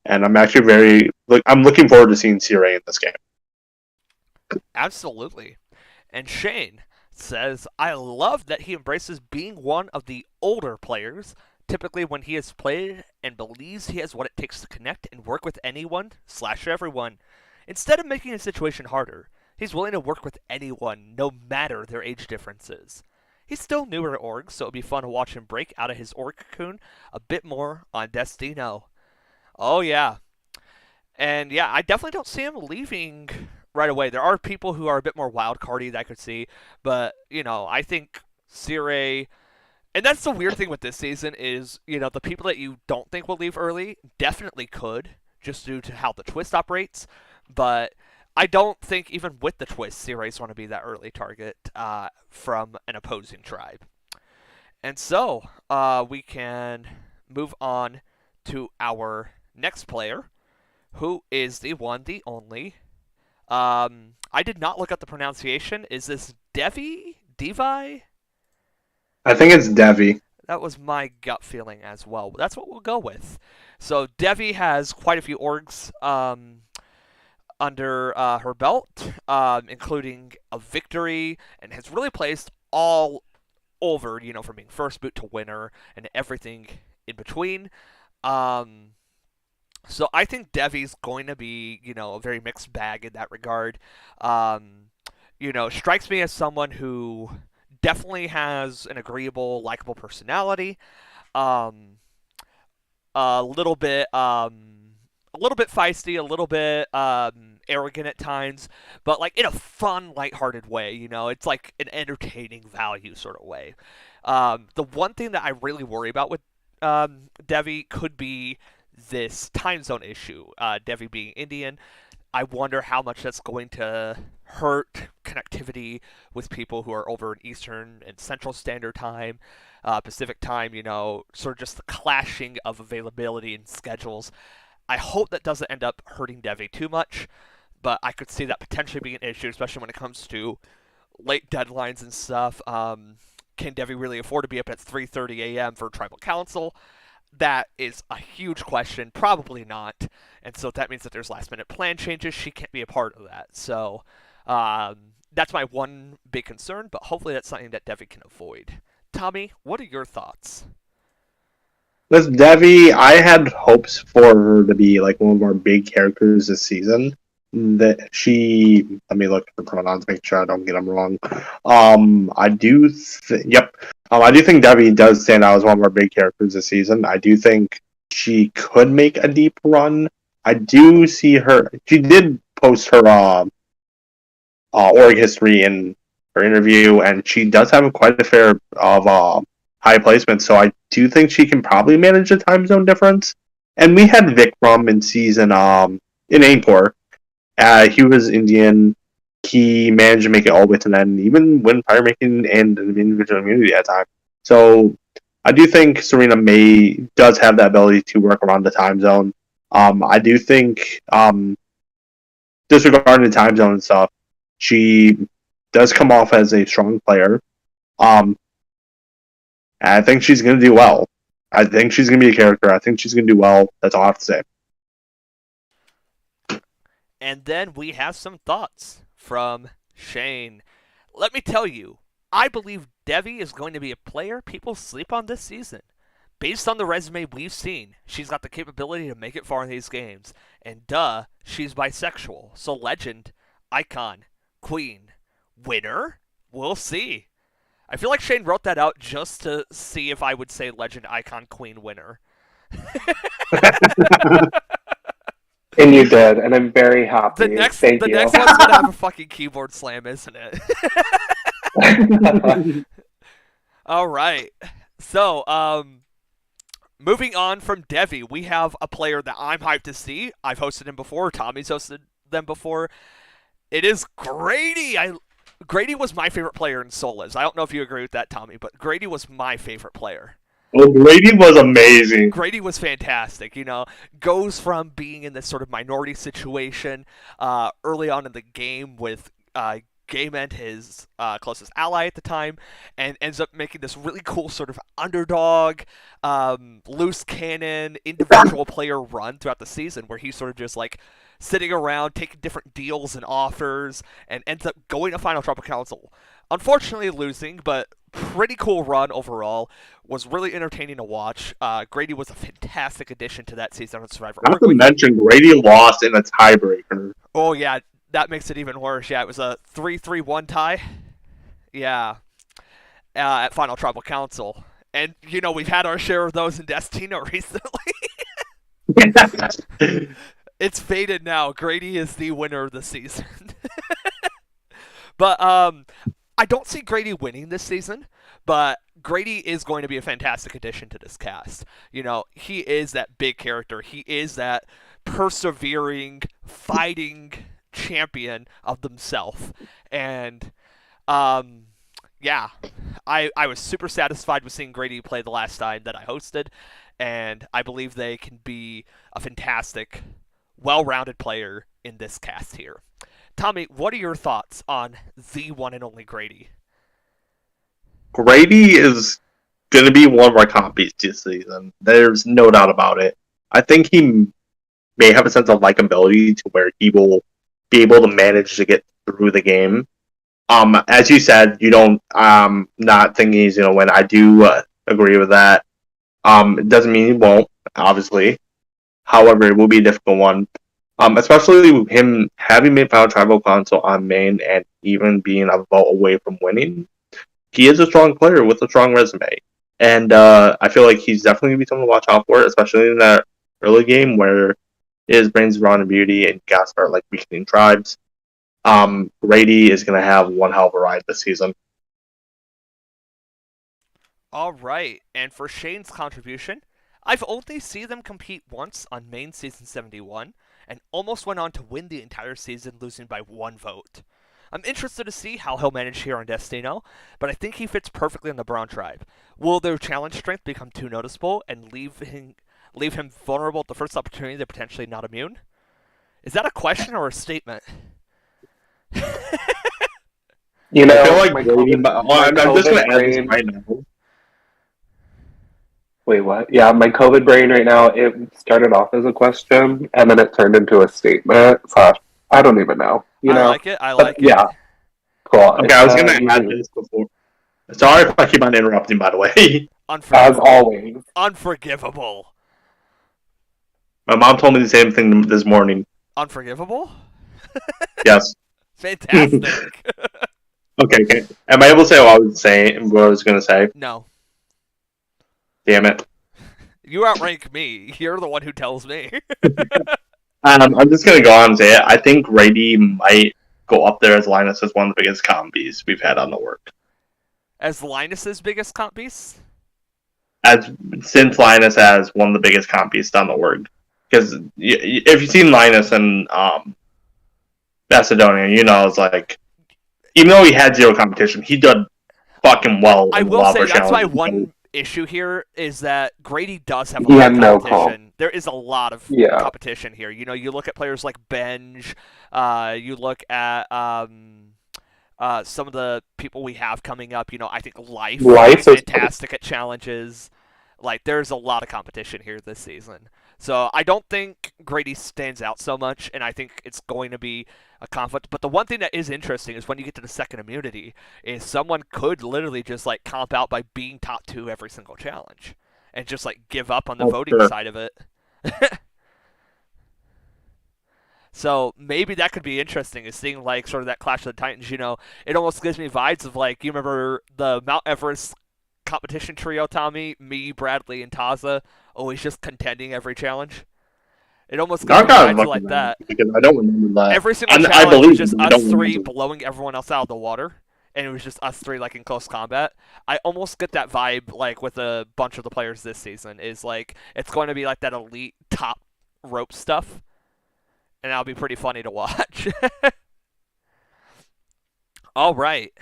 and I'm actually I'm looking forward to seeing Sire in this game.
Absolutely. And Shane says, I love that he embraces being one of the older players. Typically, when he has played and believes he has what it takes to connect and work with anyone/everyone, instead of making a situation harder, he's willing to work with anyone, no matter their age differences. He's still newer to org, so it'll be fun to watch him break out of his org cocoon a bit more on Destino. Oh yeah, and yeah, I definitely don't see him leaving right away. There are people who are a bit more wild cardy that I could see, but I think Sire. And that's the weird thing with this season is, the people that you don't think will leave early definitely could, just due to how the twist operates. But I don't think even with the twist, Siri's want to be that early target from an opposing tribe. And so we can move on to our next player, who is the one, the only. I did not look up the pronunciation. Is this Devi? Devi?
I think it's Devi.
That was my gut feeling as well. That's what we'll go with. So Devi has quite a few orgs under her belt, including a victory, and has really placed all over, from being first boot to winner and everything in between. So I think Devi's going to be, a very mixed bag in that regard. Strikes me as someone who definitely has an agreeable, likable personality. Um, a little bit feisty, a little bit arrogant at times, but like in a fun, lighthearted way. It's like an entertaining value sort of way. The one thing that I really worry about with Devi could be this time zone issue. Devi being Indian, I wonder how much that's going to hurt connectivity with people who are over in Eastern and Central Standard Time, Pacific Time, sort of just the clashing of availability and schedules. I hope that doesn't end up hurting Devi too much, but I could see that potentially being an issue, especially when it comes to late deadlines and stuff. Can Devi really afford to be up at 3:30 a.m. for Tribal Council? That is a huge question. Probably not. And so that means that there's last minute plan changes. She can't be a part of that. So that's my one big concern, but hopefully that's something that Devi can avoid. Tommy, what are your thoughts?
With Devi, I had hopes for her to be like one of our big characters this season. That she, let me look at the pronouns, make sure I don't get them wrong. Yep. I do think Devi does stand out as one of our big characters this season. I do think she could make a deep run. I do see her. She did post her org history in her interview, and she does have quite a fair of high placements. So I do think she can probably manage a time zone difference. And we had Vikram in season in Angkor. He was Indian. He managed to make it all the way to the end, even win fire making and individual immunity at time. So I do think Serena May does have that ability to work around the time zone. I do think, disregarding the time zone and stuff, she does come off as a strong player. And I think she's going to do well. I think she's going to be a character. I think she's going to do well. That's all I have to say.
And then we have some thoughts from Shane. Let me tell you, I believe Devi is going to be a player people sleep on this season. Based on the resume we've seen, she's got the capability to make it far in these games. And she's bisexual. So legend, icon, queen, winner? We'll see. I feel like Shane wrote that out just to see if I would say legend, icon, queen, winner.
And you did, and I'm very happy.
The next
Thank
the
you.
next one's gonna have a fucking keyboard slam, isn't it? All right. So, moving on from Devi, we have a player that I'm hyped to see. I've hosted him before. Tommy's hosted them before. It is Grady. Grady was my favorite player in Solas. I don't know if you agree with that, Tommy, but Grady was my favorite player.
Well, Grady was amazing.
Grady was fantastic, goes from being in this sort of minority situation early on in the game with Gayment, his closest ally at the time, and ends up making this really cool sort of underdog, loose cannon, individual player run throughout the season where he's sort of just like sitting around, taking different deals and offers, and ends up going to Final Tribal Council. Unfortunately losing, but pretty cool run overall. Was really entertaining to watch. Grady was a fantastic addition to that season on Survivor.
Not to mention, Grady lost in a tiebreaker.
Oh, yeah, that makes it even worse. Yeah, it was a 3-3-1 tie. Yeah, at Final Tribal Council. And, we've had our share of those in Destino recently. It's faded now. Grady is the winner of the season. But I don't see Grady winning this season, but Grady is going to be a fantastic addition to this cast. He is that big character. He is that persevering, fighting champion of themselves. And, yeah, I was super satisfied with seeing Grady play the last time that I hosted, and I believe they can be a fantastic, well-rounded player in this cast here. Tommy, what are your thoughts on the one and only Grady?
Grady is going to be one of our compies this season. There's no doubt about it. I think he may have a sense of likability to where he will be able to manage to get through the game. As you said, you don't not thinking he's going to win. I do agree with that. It doesn't mean he won't, obviously. However, it will be a difficult one. Especially him having made Final Tribal Council on main and even being a vote away from winning. He is a strong player with a strong resume. And I feel like he's definitely going to be someone to watch out for, especially in that early game where his brains raw and beauty and you got to start like weakening tribes. Grady is going to have one hell of a ride this season.
All right, and for Shane's contribution, I've only seen them compete once on main season 71, and almost went on to win the entire season, losing by 1 vote. I'm interested to see how he'll manage here on Destino, but I think he fits perfectly in the Brown tribe. Will their challenge strength become too noticeable and leave him vulnerable at the first opportunity they're potentially not immune? Is that a question or a statement?
I feel like Grady, I'm just going to add this right now.
Wait, what? Yeah, my COVID brain right now, it started off as a question, and then it turned into a statement. I don't even know.
I like it.
Yeah. Cool.
Okay, I was going to add this before. Sorry if I keep on interrupting, by the way.
As always.
Unforgivable.
My mom told me the same thing this morning.
Unforgivable?
Yes.
Fantastic.
Okay. Am I able to say what I was going to say?
No.
Damn it.
You outrank me. You're the one who tells me.
I'm just going to go on and say it. I think Grady might go up there as Linus as one of the biggest combis we've had on the work.
As Linus's biggest comp piece?
Since Linus has one of the biggest comp pieces on the work. Because if you've seen Linus in Macedonia, it's like, even though he had zero competition, he did fucking well.
I will say that's my one issue here is that Grady does have a
He
lot
had
of
no comp.
competition. There is a lot of
Yeah.
competition here. You look at players like Benj. You look at some of the people we have coming up. I think Life is
Life is pretty.
fantastic at challenges. Like, there's a lot of competition here this season. So I don't think Grady stands out so much, and I think it's going to be a conflict. But the one thing that is interesting is when you get to the second immunity, is someone could literally just like comp out by being top two every single challenge, and just like give up on the
Oh,
voting
sure.
side of it. So maybe that could be interesting, is seeing like sort of that Clash of the Titans. It almost gives me vibes of like, you remember the Mount Everest competition trio, Tommy, me, Bradley, and Taza, always just contending every challenge. It almost gives
I
me
gotta
vibes
look at
like
that
that.
because I don't remember that.
Every single
I
challenge was
believe
just
you, but I
us
don't
three
remember.
blowing everyone else out of the water, and it was just us three like in close combat. I almost get that vibe like with a bunch of the players this season. Is like it's going to be like that elite top rope stuff, and that'll be pretty funny to watch. All right,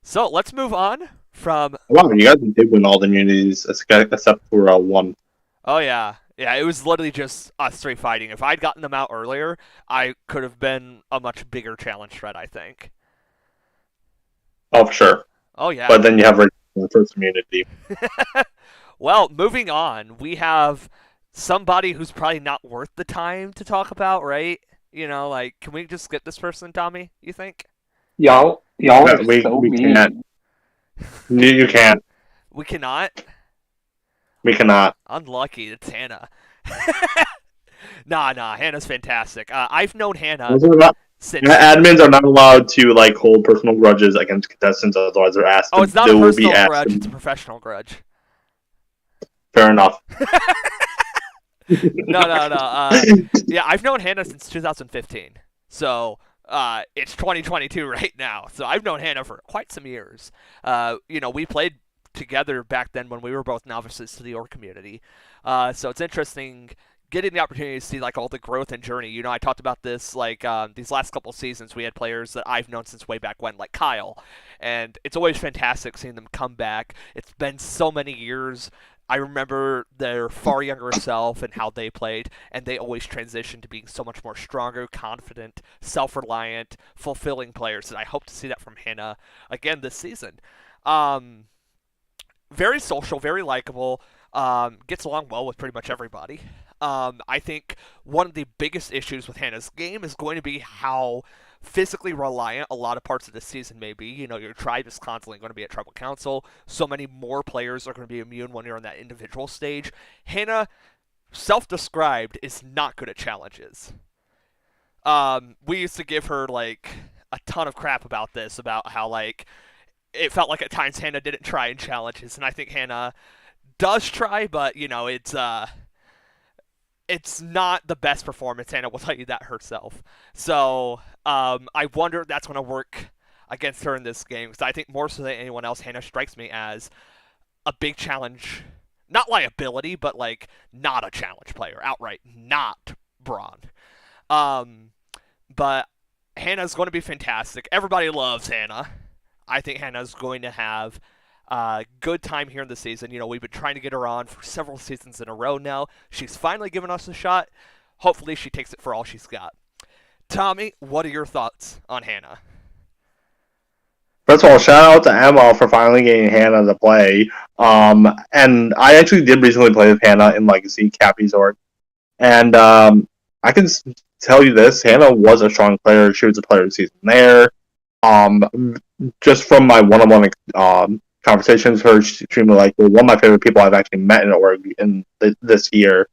so let's move on from.
Wow, you guys did win all the immunities except for one.
Oh yeah, yeah. It was literally just us three fighting. If I'd gotten them out earlier, I could have been a much bigger challenge threat, I think.
Oh, for sure.
Oh yeah.
But then you have the first immunity.
Well, moving on, we have somebody who's probably not worth the time to talk about, right? Like, can we just skip this person, Tommy? You think?
Y'all are
But
so
we can't.
mean.
You can't.
We cannot.
We cannot.
Unlucky. It's Hannah. Nah. Hannah's fantastic. I've known Hannah
Those are not-
since.
Admins are not allowed to like hold personal grudges against contestants, otherwise they're asked.
Oh, it's not
they
a
will be
personal
asked.
grudge. It's a professional grudge.
Fair enough.
No. Yeah, I've known Hannah since 2015. So it's 2022 right now. So I've known Hannah for quite some years. We played together back then when we were both novices to the org community. So it's interesting getting the opportunity to see like all the growth and journey. I talked about this like these last couple seasons. We had players that I've known since way back when, like Kyle, and it's always fantastic seeing them come back. It's been so many years. I remember their far younger self and how they played, and they always transitioned to being so much more stronger, confident, self-reliant, fulfilling players. And I hope to see that from Hannah again this season. Um, Very social, very likable, gets along well with pretty much everybody. I think one of the biggest issues with Hannah's game is going to be how physically reliant a lot of parts of the season may be. Your tribe is constantly going to be at tribal council. So many more players are going to be immune when you're on that individual stage. Hannah, self-described, is not good at challenges. We used to give her like a ton of crap about this, about how like it felt like at times Hannah didn't try in challenges, and I think Hannah does try, but it's not the best performance. Hannah will tell you that herself. So I wonder if that's going to work against her in this game, because I think more so than anyone else, Hannah strikes me as a big challenge, not liability, but like not a challenge player outright, not Braun. Um, but Hannah's going to be fantastic. Everybody loves Hannah. I think Hannah's going to have a good time here in the season. We've been trying to get her on for several seasons in a row now. She's finally given us a shot. Hopefully she takes it for all she's got. Tommy, what are your thoughts on Hannah?
First of all, shout out to Emma for finally getting Hannah to play. And I actually did recently play with Hannah in Legacy Cappy's org. And I can tell you this: Hannah was a strong player. She was a player of the season there. Just from my one-on-one conversations, her she's extremely likable. One of my favorite people I've actually met in org in this year.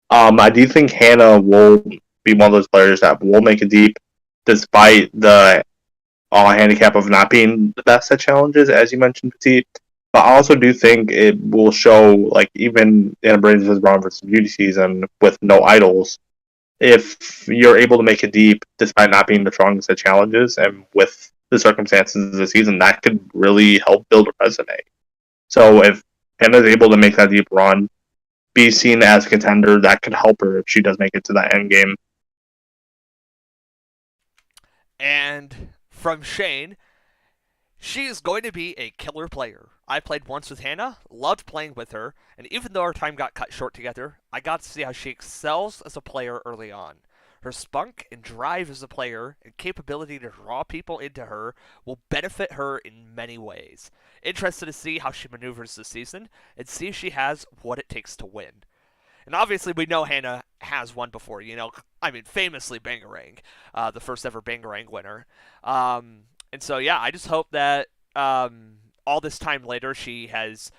I do think Hannah will be one of those players that will make it deep, despite the handicap of not being the best at challenges, as you mentioned, Petit. But I also do think it will show, like, even in a Brains vs. Braun versus Beauty season with no idols, if you're able to make it deep despite not being the strongest at challenges and with the circumstances of the season, that could really help build a resume. So if Hannah's able to make that deep run, be seen as a contender, that could help her if she does make it to that end game.
And from Shane, she is going to be a killer player. I played once with Hannah, loved playing with her, and even though our time got cut short together, I got to see how she excels as a player early on. Her spunk and drive as a player and capability to draw people into her will benefit her in many ways. Interested to see how she maneuvers this season and see if she has what it takes to win. And obviously, we know Hannah has won before. Famously Bangarang, the first ever Bangarang winner. And so, yeah, I just hope that all this time later she has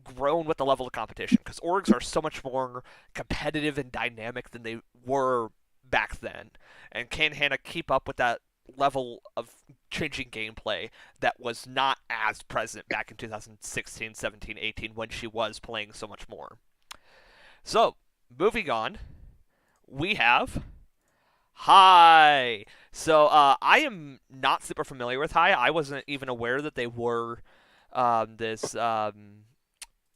grown with the level of competition, because orgs are so much more competitive and dynamic than they were back then. And can Hannah keep up with that level of changing gameplay that was not as present back in 2016, 17, 18 when she was playing so much more? So, moving on, we have Hi. So, I am not super familiar with Hi. I wasn't even aware that they were this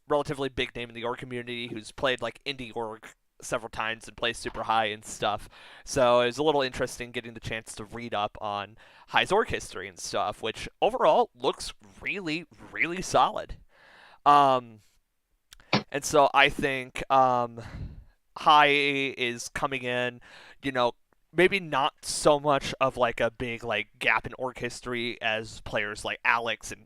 relatively big name in the org community who's played like indie org several times and plays super high and stuff. So it was a little interesting getting the chance to read up on High's org history and stuff, which overall looks really, really solid. Um, and so I think High is coming in, you know, maybe not so much of like a big like gap in org history as players like Alex and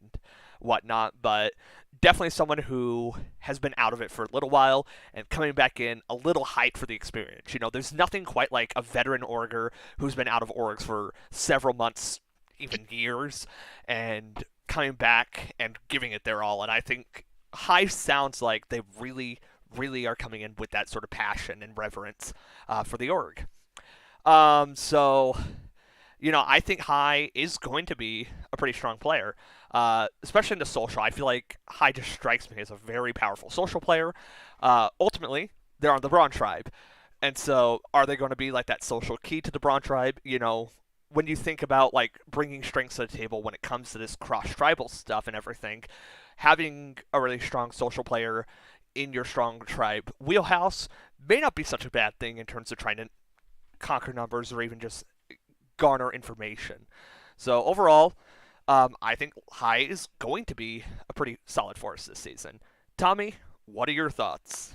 whatnot, but definitely someone who has been out of it for a little while and coming back in a little hyped for the experience. There's nothing quite like a veteran orger who's been out of orgs for several months, even years, and coming back and giving it their all. And I think Hive sounds like they really, really are coming in with that sort of passion and reverence for the org. So, I think High is going to be a pretty strong player, especially in the social. I feel like High just strikes me as a very powerful social player. Ultimately, they're on the Brawn Tribe. And so, are they going to be like that social key to the Brawn Tribe? When you think about like bringing strengths to the table when it comes to this cross-tribal stuff and everything, having a really strong social player in your strong tribe wheelhouse may not be such a bad thing in terms of trying to conquer numbers or even just garner information. So overall, I think High is going to be a pretty solid force this season. Tommy, what are your thoughts?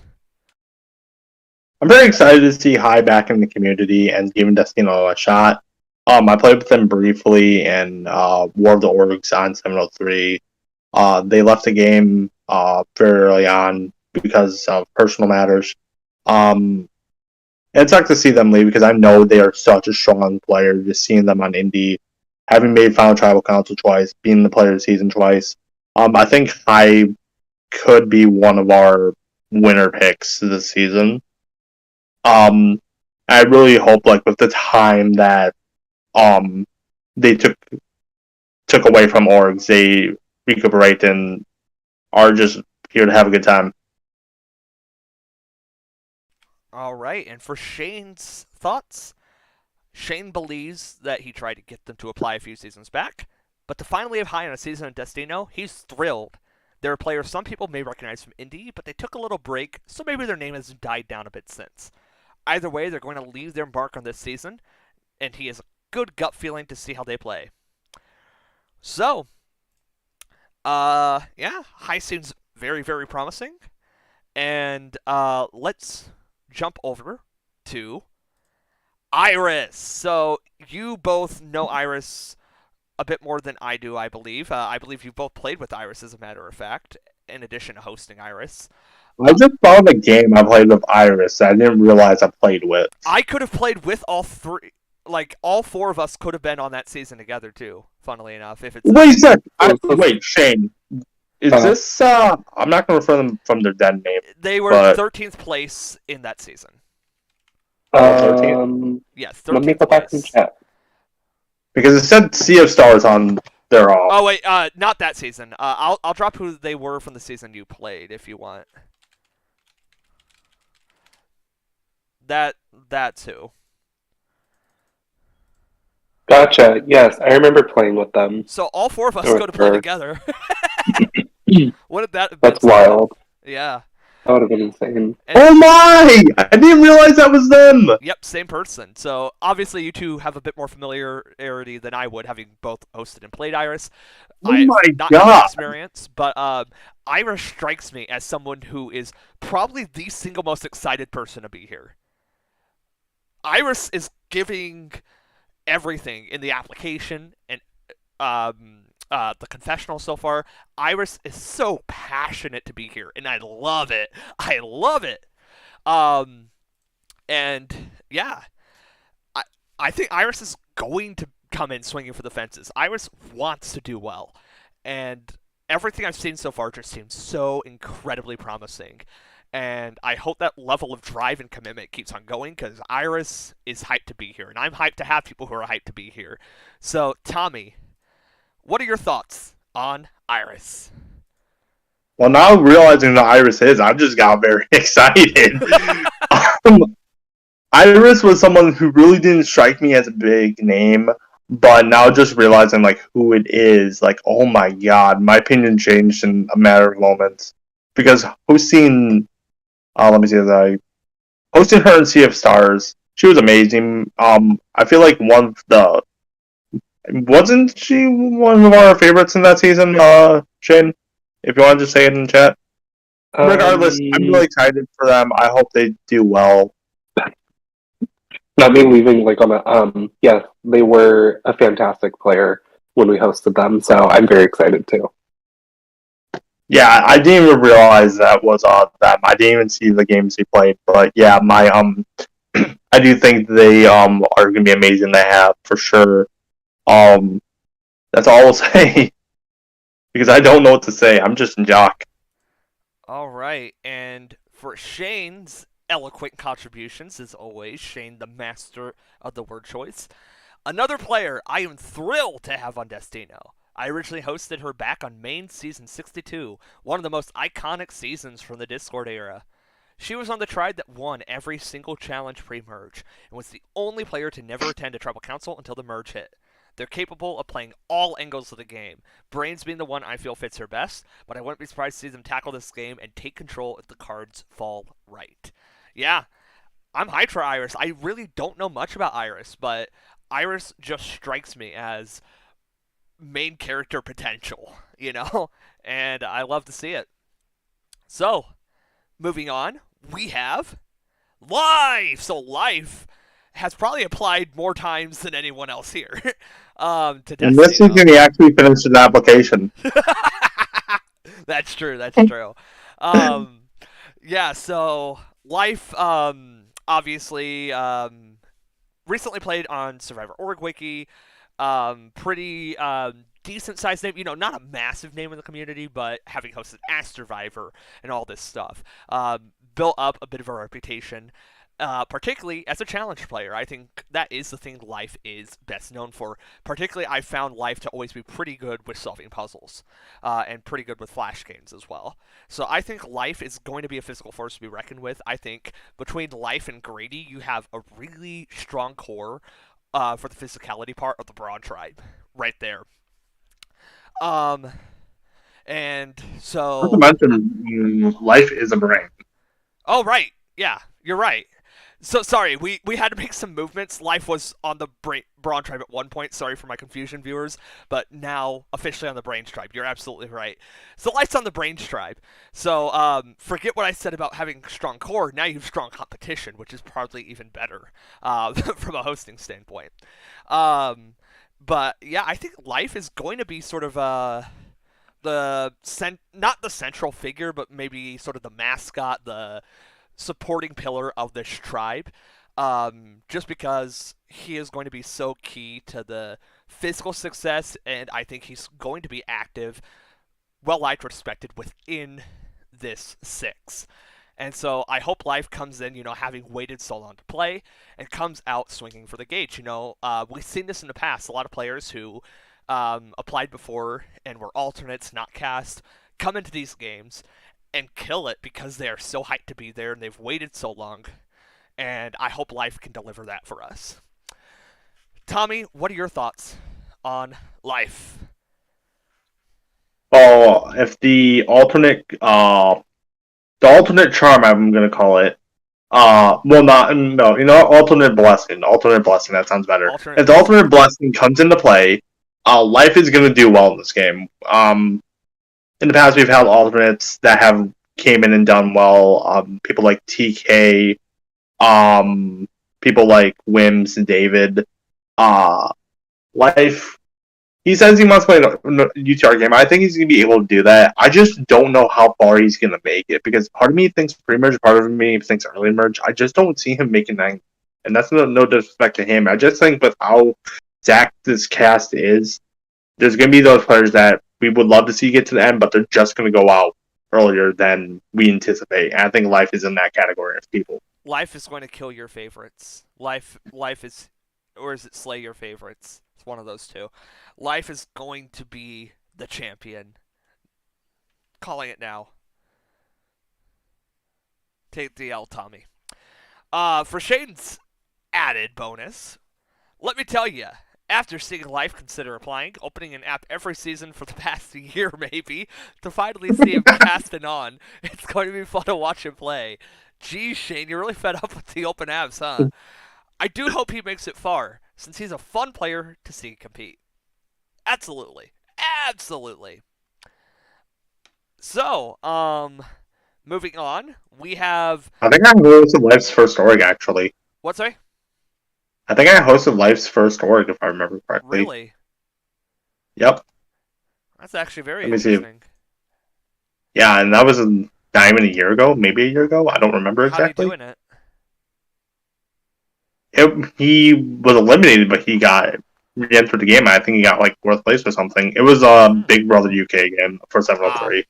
I'm very excited to see High back in the community and giving Destino a shot. I played with them briefly in War of the Orgs on 703. They left the game very early on because of personal matters. It's nice to see them leave because I know they are such a strong player. Just seeing them on Indie, having made Final Tribal Council twice, being the player of the season twice. I think High could be one of our winner picks this season. I really hope, like, with the time that they took away from orgs, they recuperate and are just here to have a good time.
All right, and for Shane's thoughts, Shane believes that he tried to get them to apply a few seasons back, but to finally have High on a season in Destino, he's thrilled. They're a player some people may recognize from Indie, but they took a little break, so maybe their name has died down a bit since. Either way, they're going to leave their mark on this season, and he has a good gut feeling to see how they play. So, yeah, High seems very, very promising. And let's jump over to Iris. So, you both know Iris a bit more than I do, I believe. I believe you both played with Iris, as a matter of fact, in addition to hosting Iris.
I just saw the game I played with Iris. I didn't realize I played with.
I could have played with all three. Like, all four of us could have been on that season together, too, funnily enough. If it's
Wait a sec. Wait, Shane. Is this, I'm not going to refer them from their dead name.
They were 13th place in that season.
13th?
Yeah, 13th
Let me go back and chat.
Because it said Sea of Stars on their
Oh, wait, not that season. I'll drop who they were from the season you played, if you want. That's who.
Gotcha. Yes, I remember playing with them.
So all four of us go to play together. What did that?
That's wild.
Yeah.
That would have been insane.
And
Oh my! I didn't realize that was them.
yep, same person. So obviously you two have a bit more familiarity than I would, having both hosted and played Iris.
Oh my
I've not had that
god!
experience, but Iris strikes me as someone who is probably the single most excited person to be here. Iris is giving everything in the application and the confessional so far. Iris is so passionate to be here, and I love it. I love it. Um, and yeah, I I think Iris is going to come in swinging for the fences. Iris wants to do well, and everything I've seen so far just seems so incredibly promising. And I hope that level of drive and commitment keeps on going because Iris is hyped to be here, and I'm hyped to have people who are hyped to be here. So, Tommy, what are your thoughts on Iris?
Well, now realizing that Iris is, I just got very excited. um, Iris was someone who really didn't strike me as a big name, but now just realizing like who it is, like oh my god, my opinion changed in a matter of moments. Because hosting, let me see, hosting her in Sea of Stars, she was amazing. I feel like one of the wasn't she one of our favorites in that season, Shane? If you want to just say it in chat. Regardless, I'm really excited for them. I hope they do well.
Not me leaving like on a yeah, they were a fantastic player when we hosted them, so I'm very excited too.
Yeah, I didn't even realize that was them. I didn't even see the games they played, but yeah, my I do think they are gonna be amazing to have for sure. That's all I'll say because I don't know what to say. I'm just in shock.
All right, and for Shane's eloquent contributions, as always, Shane, the master of the word choice. Another player I am thrilled to have on Destino. I originally hosted her back on main season 62, one of the most iconic seasons from the Discord era. She was on the tribe that won every single challenge pre-merge, and was the only player to never attend a tribal council until the merge hit. They're capable of playing all angles of the game, Brains being the one I feel fits her best, but I wouldn't be surprised to see them tackle this game and take control if the cards fall right. Yeah, I'm hyped for Iris. I really don't know much about Iris, but Iris just strikes me as main character potential, you know? And I love to see it. So, moving on, we have Life! So, Life has probably applied more times than anyone else here to
And this
Destiny.
season, he actually finished an application.
That's true. That's true. Um, yeah. So Life, obviously, recently played on Survivor Org Wiki. Pretty decent sized name. You know, not a massive name in the community, but having hosted Ask Survivor and all this stuff, built up a bit of a reputation. Particularly as a challenge player, I think that is the thing Life is best known for. Particularly, I found Life to always be pretty good with solving puzzles, and pretty good with flash games as well. So I think Life is going to be a physical force to be reckoned with. I think between Life and Grady, you have a really strong core for the physicality part of the Brawn tribe, right there. Um, and
Not to
so,
mention, life is a brain.
oh right, yeah, you're right. So sorry, we had to make some movements. Life was on the Brawn tribe at one point. Sorry for my confusion, viewers. But now officially on the Brains tribe. You're absolutely right. So Life's on the Brains tribe. So forget what I said about having strong core. Now you have strong competition, which is probably even better from a hosting standpoint. But yeah, I think Life is going to be sort of not the central figure, but maybe sort of the mascot, the supporting pillar of this tribe, just because he is going to be so key to the physical success, and I think he's going to be active, well liked, respected within this six. And so I hope Life comes in, having waited so long to play, and comes out swinging for the gauge. We've seen this in the past. A lot of players who applied before and were alternates, not cast, come into these games and kill it because they are so hyped to be there and they've waited so long. And I hope Life can deliver that for us. Tommy, what are your thoughts on Life?
Oh, if the alternate the alternate charm, I'm gonna call it. Well, not no, alternate blessing. Alternate blessing. That sounds better.
Alternate
If the
blessing.
alternate blessing comes into play, life is gonna do well in this game. In the past, we've had alternates that have came in and done well. People like TK, people like Wims and David. Life. He says he wants to play a UTR game. I think he's going to be able to do that. I just don't know how far he's going to make it because part of me thinks pre-merge, part of me thinks early merge. I just don't see him making that. And that's no disrespect to him. I just think with how Zach this cast is, there's going to be those players that we would love to see get to the end, but they're just going to go out earlier than we anticipate. And I think Life is in that category of people.
Life is going to kill your favorites. Life is, or is it slay your favorites? It's one of those two. Life is going to be the champion. Calling it now. Take the L, Tommy. For Shaden's added bonus, let me tell you, after seeing Life consider applying, opening an app every season for the past year maybe, to finally see him casting on, it's going to be fun to watch him play. Geez, Shane, you're really fed up with the open apps, huh? I do hope he makes it far, since he's a fun player to see compete. Absolutely. Absolutely. So, moving on, we have...
I think I hosted Life's first org, actually.
What, sorry?
I think I hosted Life's first org, if I remember correctly.
Really?
Yep.
That's actually very
Let me see.
interesting.
Yeah, and that was not even a year ago, maybe a year ago. I don't remember exactly.
How are you doing it?
He was eliminated, but he got re-entered the game. I think he got like fourth place or something. It was a Big Brother UK game for 703.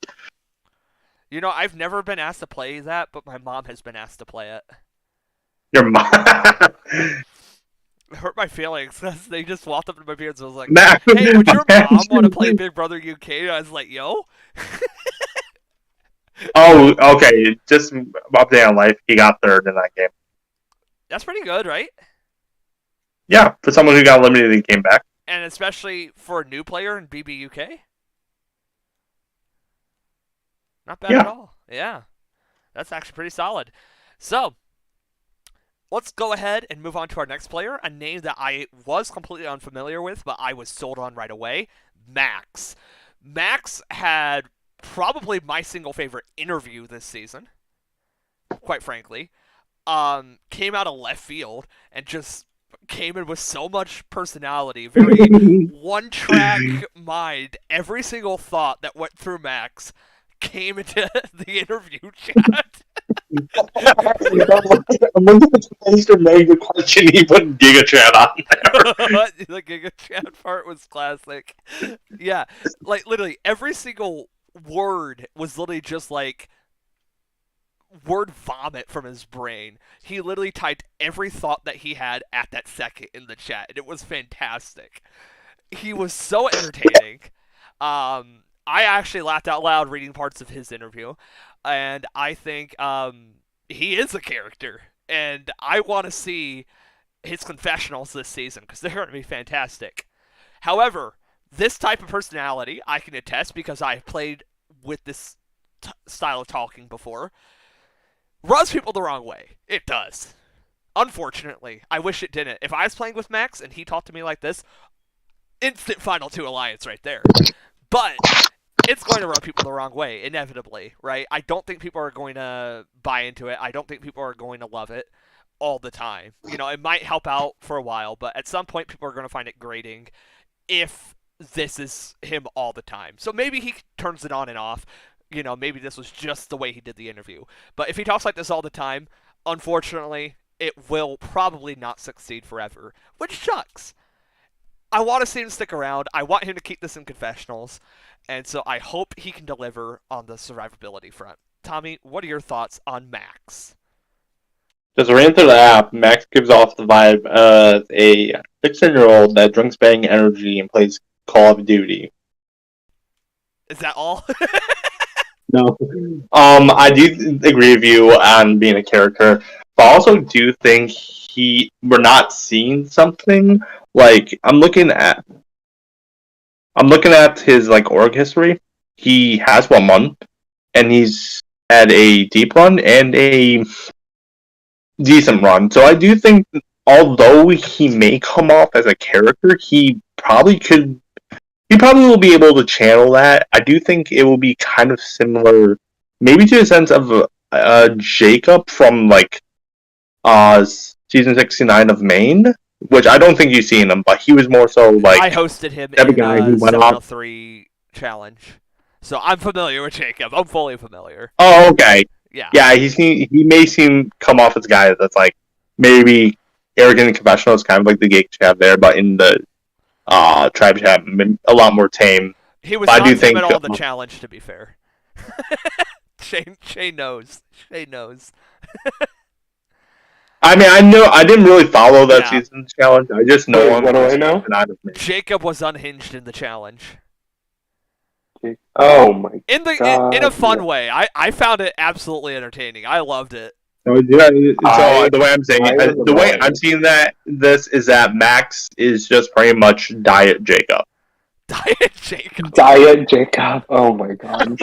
You know, I've never been asked to play that, but my mom has been asked to play it.
Your mom.
It hurt my feelings. They just walked up to my parents and was like,
Nah.
"Hey, would your mom want to play Big Brother UK?" And I was like, "Yo."
Oh, okay. Just update on Life. He got third in that game.
That's pretty good, right?
Yeah, for someone who got eliminated and came back.
And especially for a new player in BBUK. Not bad at all. Yeah. That's actually pretty solid. So, let's go ahead and move on to our next player, a name that I was completely unfamiliar with, but I was sold on right away, Max. Max had probably my single favorite interview this season, quite frankly. Came out of left field and just came in with so much personality, very one-track mind. Every single thought that went through Max came into the interview chat.
I'm looking at the poster made the question he put Giga Chat on there.
The Giga Chat part was classic. Yeah, like literally every single word was literally just like word vomit from his brain. He literally typed every thought that he had at that second in the chat, and it was fantastic. He was so entertaining. I actually laughed out loud reading parts of his interview, and I think he is a character, and I want to see his confessionals this season because they're going to be fantastic. However, this type of personality I can attest because I've played with this style of talking before. Rubs people the wrong way. It does. Unfortunately. I wish it didn't. If I was playing with Max and he talked to me like this, instant Final 2 alliance right there. But it's going to rub people the wrong way, inevitably, right? I don't think people are going to buy into it. I don't think people are going to love it all the time. You know, it might help out for a while, but at some point people are going to find it grating if this is him all the time. So maybe he turns it on and off. You know, maybe this was just the way he did the interview. But if he talks like this all the time, unfortunately, it will probably not succeed forever, which sucks. I want to see him stick around. I want him to keep this in confessionals, and so I hope he can deliver on the survivability front. Tommy, what are your thoughts on Max?
Just ran through the app, Max gives off the vibe of a 16-year-old that drinks bang energy and plays Call of Duty.
Is that all?
No. I do agree with you on being a character, but I also do think we're not seeing something like I'm looking at his like org history. He has 1 month, and he's had a deep run and a decent run. So I do think, although he may come off as a character, he probably could. He probably will be able to channel that. I do think it will be kind of similar, maybe to a sense of Jacob from like season 69 of Maine, which I don't think you've seen him, but he was more so like
I hosted him
type of
in
guy who went off.
703 challenge, so I'm familiar with Jacob. I'm fully familiar.
Oh, okay.
Yeah.
Yeah, he may come off as a guy that's like maybe arrogant and confessional. It's kind of like the Gate Chat there, but in the Tribe Chat, a lot more tame.
He was
But
not
I do
tame
think
at all in the challenge, to be fair. Shane knows. Shane knows.
I mean, I didn't really follow that
Yeah.
season's challenge. I just know
Wait,
him.
what do I know?
Jacob was unhinged in the challenge.
Oh my
In
God.
a fun way. I found it absolutely entertaining. I loved it.
So the way I'm saying
I
it, the way I'm seeing this is that Max is just pretty much Diet Jacob.
Diet Jacob.
Diet Jacob. Oh my God.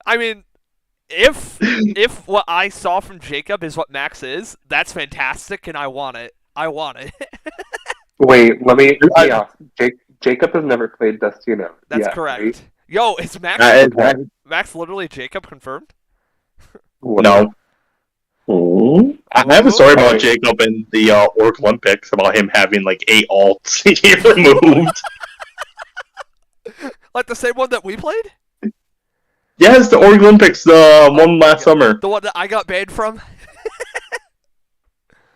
I mean, if what I saw from Jacob is what Max is, that's fantastic, and I want it. I want it.
Wait, let me ask. Jacob has never played Destino.
That's
yet,
correct.
right?
Yo, is Max Max literally Jacob confirmed?
No.
Hmm?
I have a story about
Okay.
Jacob in the Orc Olympics about him having like 8 alts he removed.
Like the same one that we played?
Yes, the Orc Olympics, the one last summer.
The one that I got banned from?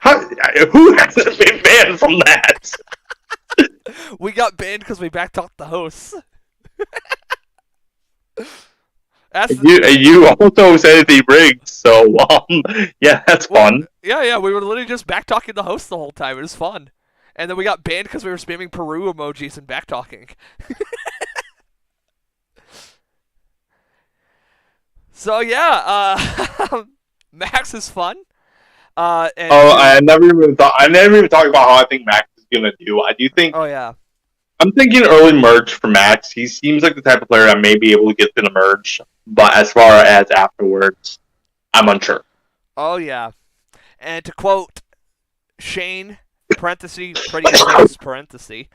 Who hasn't been banned from that?
We got banned because we backtalked the hosts.
You also said the rigged, so yeah, that's fun.
Yeah, we were literally just backtalking the host the whole time. It was fun. And then we got banned because we were spamming Peru emojis and backtalking. So yeah, Max is fun.
I never even talked about how I think Max is gonna do. I do think.
Oh yeah.
I'm thinking early merge for Max. He seems like the type of player that may be able to get to the merge, but as far as afterwards, I'm unsure.
Oh yeah. And to quote Shane, parenthesis, pretty face, parenthesis.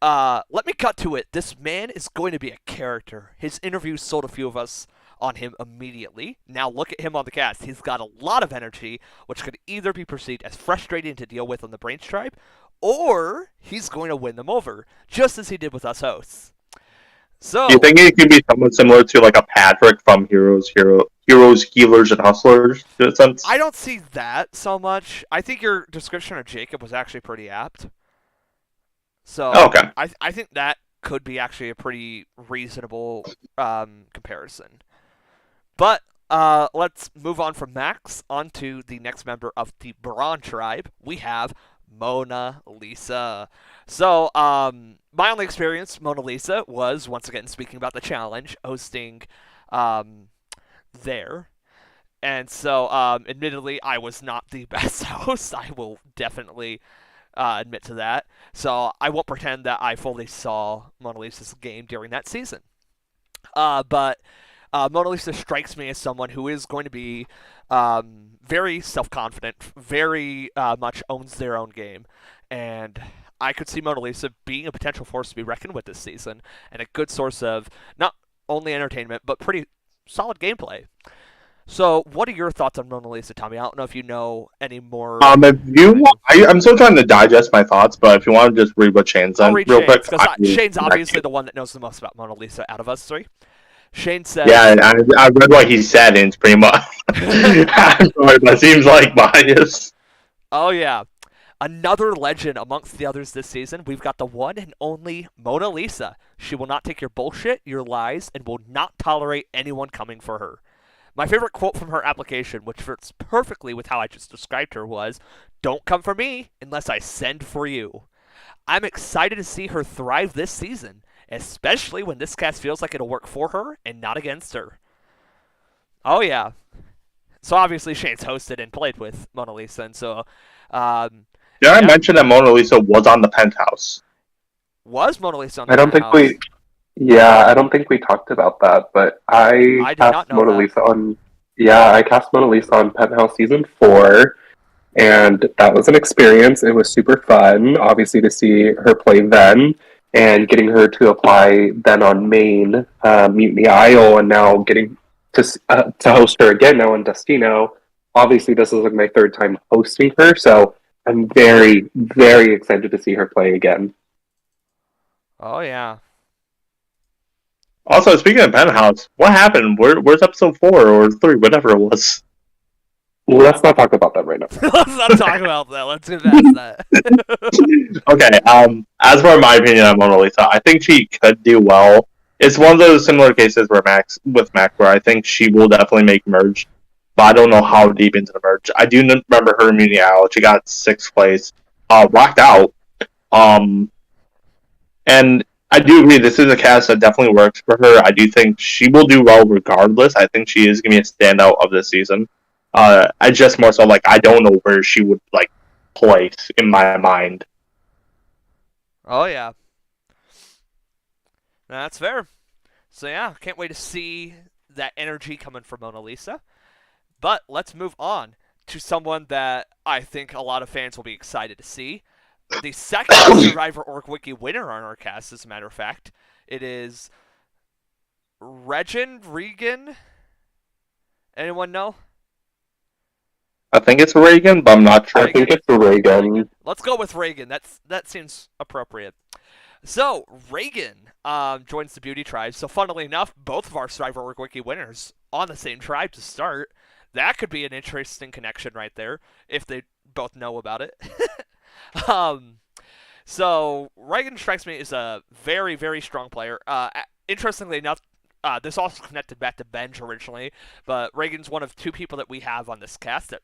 Let me cut to it. This man is going to be a character. His interviews sold a few of us on him immediately. Now look at him on the cast. He's got a lot of energy, which could either be perceived as frustrating to deal with on the Brains Tribe, or he's going to win them over, just as he did with us hosts. So,
do you think it could be somewhat similar to like a Patrick from Heroes, Healers, and Hustlers? In a sense?
I don't see that so much. I think your description of Jacob was actually pretty apt. So,
Okay.
I think that could be actually a pretty reasonable comparison. But let's move on from Max onto the next member of the Brawn tribe. We have Mona Lisa. So, my only experience Mona Lisa was, once again, speaking about the challenge, hosting there. And so, admittedly, I was not the best host. I will definitely admit to that. So, I won't pretend that I fully saw Mona Lisa's game during that season. But Mona Lisa strikes me as someone who is going to be very self-confident, very much owns their own game, and I could see Mona Lisa being a potential force to be reckoned with this season, and a good source of not only entertainment, but pretty solid gameplay. So, what are your thoughts on Mona Lisa, Tommy? I don't know if you know any more.
If you, I'm still trying to digest my thoughts, but if you want to just read what Shane said real quick,
because Shane's obviously the one that knows the most about Mona Lisa out of us three. Shane said.
Yeah, I read what he said, and it's pretty much. I'm sorry, that seems like bias.
Oh yeah, another legend amongst the others this season. We've got the one and only Mona Lisa. She will not take your bullshit, your lies, and will not tolerate anyone coming for her. My favorite quote from her application, which fits perfectly with how I just described her, was, "Don't come for me unless I send for you." I'm excited to see her thrive this season, especially when this cast feels like it'll work for her and not against her. Oh yeah. So obviously Shane's hosted and played with Mona Lisa, and so...
Did I mention that Mona Lisa was on the Penthouse?
Was Mona Lisa on the
I don't think
Penthouse?
Yeah, I don't think we talked about that, but
I did not know that.
I cast Mona Lisa on Penthouse season 4, and that was an experience. It was super fun, obviously, to see her play then, and getting her to apply then on Maine, Mutiny Isle, and now getting to host her again now in Destino. Obviously, this is like my third time hosting her, so I'm very, very excited to see her play again.
Oh yeah.
Also, speaking of Penthouse, what happened? Where's episode 4 or 3, whatever it was?
Let's not talk about that right now.
Let's not talk about that. Let's get past that.
Okay. As for my opinion on Mona Lisa, I think she could do well. It's one of those similar cases where Mac, where I think she will definitely make merge, but I don't know how deep into the merge. I do remember her immunity out. She got sixth place, rocked out. Um, and I do agree this is a cast that definitely works for her. I do think she will do well regardless. I think she is gonna be a standout of this season. I just more so like I don't know where she would like place in my mind.
Oh yeah. That's fair. So yeah, can't wait to see that energy coming from Mona Lisa. But let's move on to someone that I think a lot of fans will be excited to see. The second Survivor Org Wiki winner on our cast, as a matter of fact. It is Regan. Anyone know?
I think it's Reagan, but I'm not
I
sure.
think it's Reagan.
Let's go with Reagan. That seems appropriate. So Reagan joins the Beauty Tribe. So funnily enough, both of our Survivor Org Wiki winners on the same tribe to start. That could be an interesting connection right there if they both know about it. um, so Reagan strikes me as a very, very strong player. Interestingly enough, this also connected back to Benj originally, but Reagan's one of two people that we have on this cast that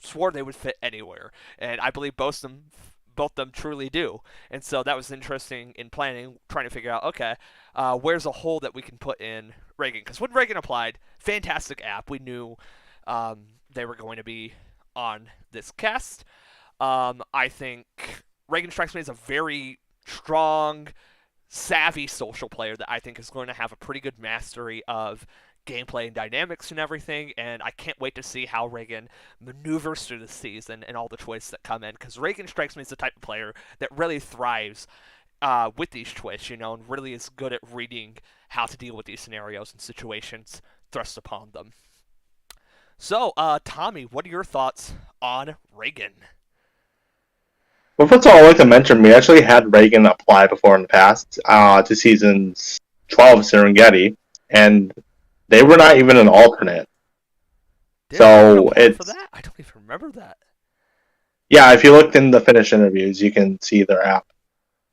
swore they would fit anywhere, and I believe both them truly do. And so that was interesting in planning, trying to figure out, okay, where's a hole that we can put in Reagan? Because when Reagan applied, fantastic app. We knew they were going to be on this cast. I think Reagan strikes me as a very strong, savvy social player that I think is going to have a pretty good mastery of gameplay and dynamics and everything, and I can't wait to see how Reagan maneuvers through the season and all the twists that come in, because Reagan strikes me as the type of player that really thrives with these twists, and really is good at reading how to deal with these scenarios and situations thrust upon them. So, Tommy, what are your thoughts on Reagan?
Well, first of all, I'd like to mention we actually had Reagan apply before in the past to seasons 12 of Serengeti, and they were not even an alternate.
Did Reagan
So
apply for
it's
that? I don't even remember that.
yeah. If you looked in the Finnish interviews, you can see their app.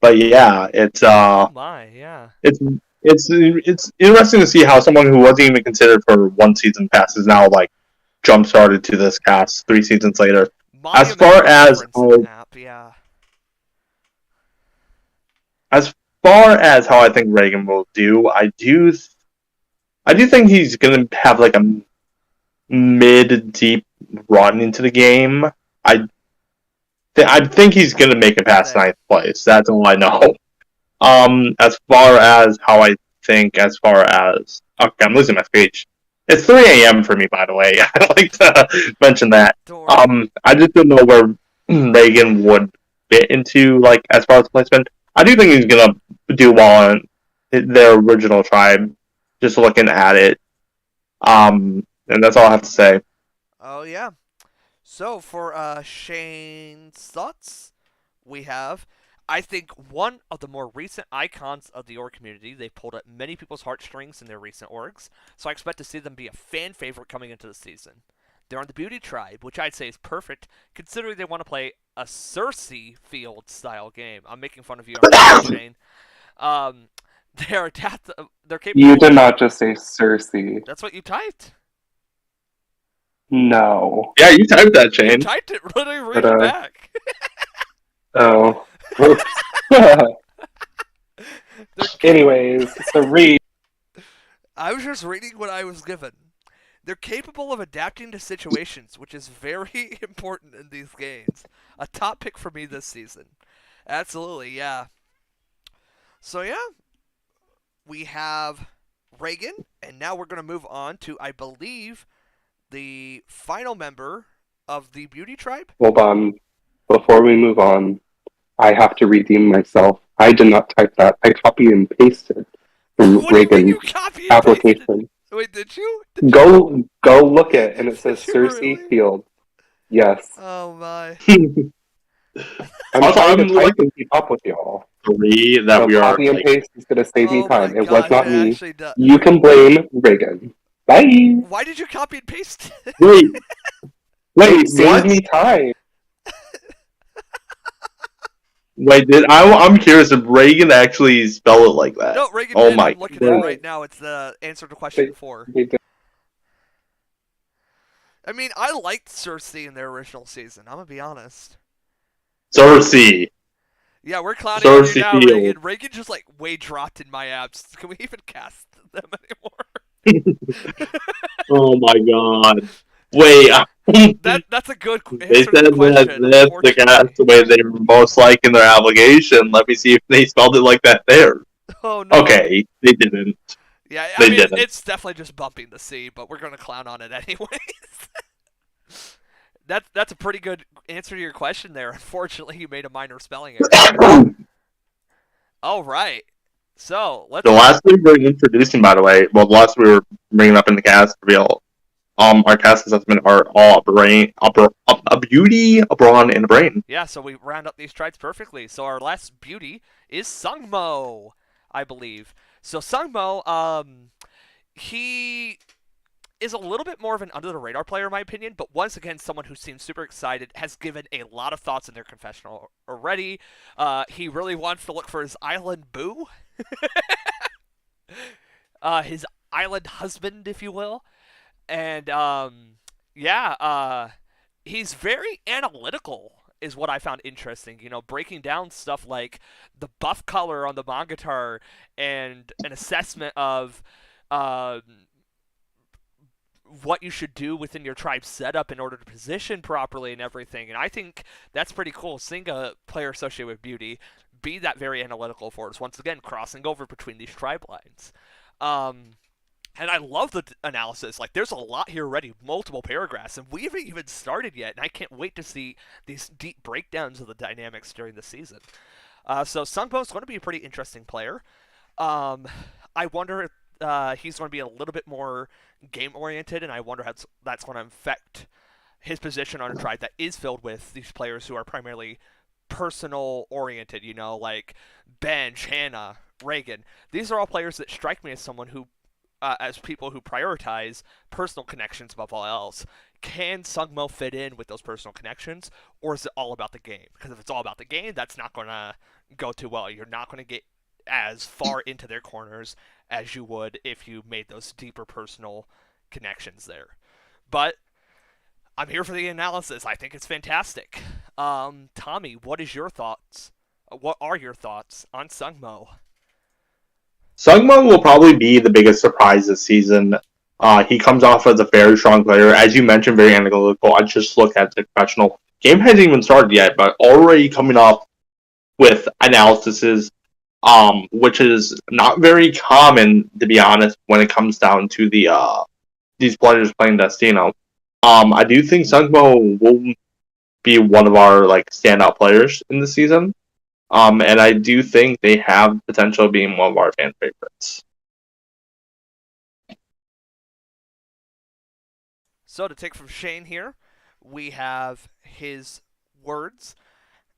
But yeah,
Oh my, yeah.
it's it's interesting to see how someone who wasn't even considered for one season pass is now like jump started to this cast 3 seasons later. As far
Monumental
as
difference in app, yeah.
as far as how I think Reagan will do, I do think he's gonna have like a mid deep run into the game. I think he's gonna make it past
Same.
ninth place. That's all I know. As far as how I think, as far as okay, I'm losing my speech. It's 3 a.m. for me, by the way. I'd like to mention that.
Don't worry.
I just don't know where Reagan would fit into, like, as far as placement. I do think he's gonna do well on their original tribe. Just looking at it, and that's all I have to say.
Oh yeah. So for Shane's thoughts, we have I think one of the more recent icons of the org community. They pulled at many people's heartstrings in their recent orgs, so I expect to see them be a fan favorite coming into the season. They're on the Beauty Tribe, which I'd say is perfect, considering they want to play a Cersei field style game. I'm making fun of you on camera, Shane. Um, they're adapt- they're
You
capable
did
of.
not just say Cersei.
That's what you typed.
No.
Yeah, you typed that,
You
Shane.
typed it. Literally read
But,
it back.
oh.
They're
Anyways, so Reed,
I was just reading what I was given. They're capable of adapting to situations, which is very important in these games. A top pick for me this season. Absolutely, yeah. So yeah, we have Reagan, and now we're going to move on to, I believe, the final member of the Beauty Tribe.
Hold on. Before we move on, I have to redeem myself. I did not type that. I copy and pasted from
What do you mean
Reagan's
you copy and pasted?
application.
Wait, did you?
Go look it, and it says
Did you
Cersei
really?
Field. Yes.
Oh my.
I'm
Also,
trying to
I'm
type
like
and keep up with y'all.
agree that
So
we are
copy and
like.
paste is going to save me
Oh my
time. It was
gosh,
not
it
me.
actually does.
You can blame Reagan. Bye.
Why did you copy and paste?
Wait, wait,
It saves
what?
me time.
Wait, I'm curious if Reagan actually spell it like that?
No, Reagan
Oh
did.
my
I'm looking at it
Yeah.
right now. It's the answer to question
They,
4.
they did.
I mean, I liked Cersei in their original season. I'm gonna be honest.
Cersei.
Yeah, we're clowning on you
Cersei
now,
Field.
Reagan. Reagan just like way dropped in my apps. Can we even cast them
Oh my god. Wait,
anymore?
they
That's a good
said
answer to the
that
question.
that's the
Unfortunately.
castaway they were most like in their application. Let me see if they spelled it like that there.
Oh no.
Okay, they didn't.
Yeah, I
They
mean
didn't.
it's definitely just bumping the C, but we're gonna clown on it anyways. That's a pretty good answer to your question there. Unfortunately, you made a minor spelling error. All right. So let's.
The last we were introducing, by the way, well, the last we were bringing up in the cast reveal, our cast assessment are all a beauty, a brawn, and a brain.
Yeah, so we round up these tribes perfectly. So our last beauty is Sungmo, I believe. So Sungmo, he is a little bit more of an under the radar player in my opinion, but once again someone who seems super excited, has given a lot of thoughts in their confessional already. He really wants to look for his island boo, his island husband, if you will, and yeah, he's very analytical. Is what I found interesting. You know, breaking down stuff like the buff color on the Mangatar and an assessment of um, what you should do within your tribe setup in order to position properly and everything. And I think that's pretty cool. Seeing a player associated with beauty be that very analytical for us. Once again, crossing over between these tribe lines. Um, and I love the analysis. Like, there's a lot here already, multiple paragraphs, and we haven't even started yet. And I can't wait to see these deep breakdowns of the dynamics during the season. So Sungpo's going to be a pretty interesting player. I wonder if he's going to be a little bit more game oriented, and I wonder how that's going to affect his position on a tribe that is filled with these players who are primarily personal oriented. You know, like Benj, Hannah, Reagan. These are all players that strike me as someone who, as people who prioritize personal connections above all else. Can Sungmo fit in with those personal connections, or is it all about the game? Because if it's all about the game, that's not going to go too well. You're not going to get as far into their corners as you would if you made those deeper personal connections there. But I'm here for the analysis. I think it's fantastic. Tommy, what is your thoughts? What are your thoughts on Sungmo?
Sungmo will probably be the biggest surprise this season. He comes off as a very strong player, as you mentioned, very analytical. I just look at the professional game hasn't even started yet, but already coming up with analyses, which is not very common to be honest when it comes down to the these players playing Destino. I do think Sungmo will be one of our like standout players in the season. And I do think they have potential of being one of our fan favorites.
So to take from Shane here, we have his words.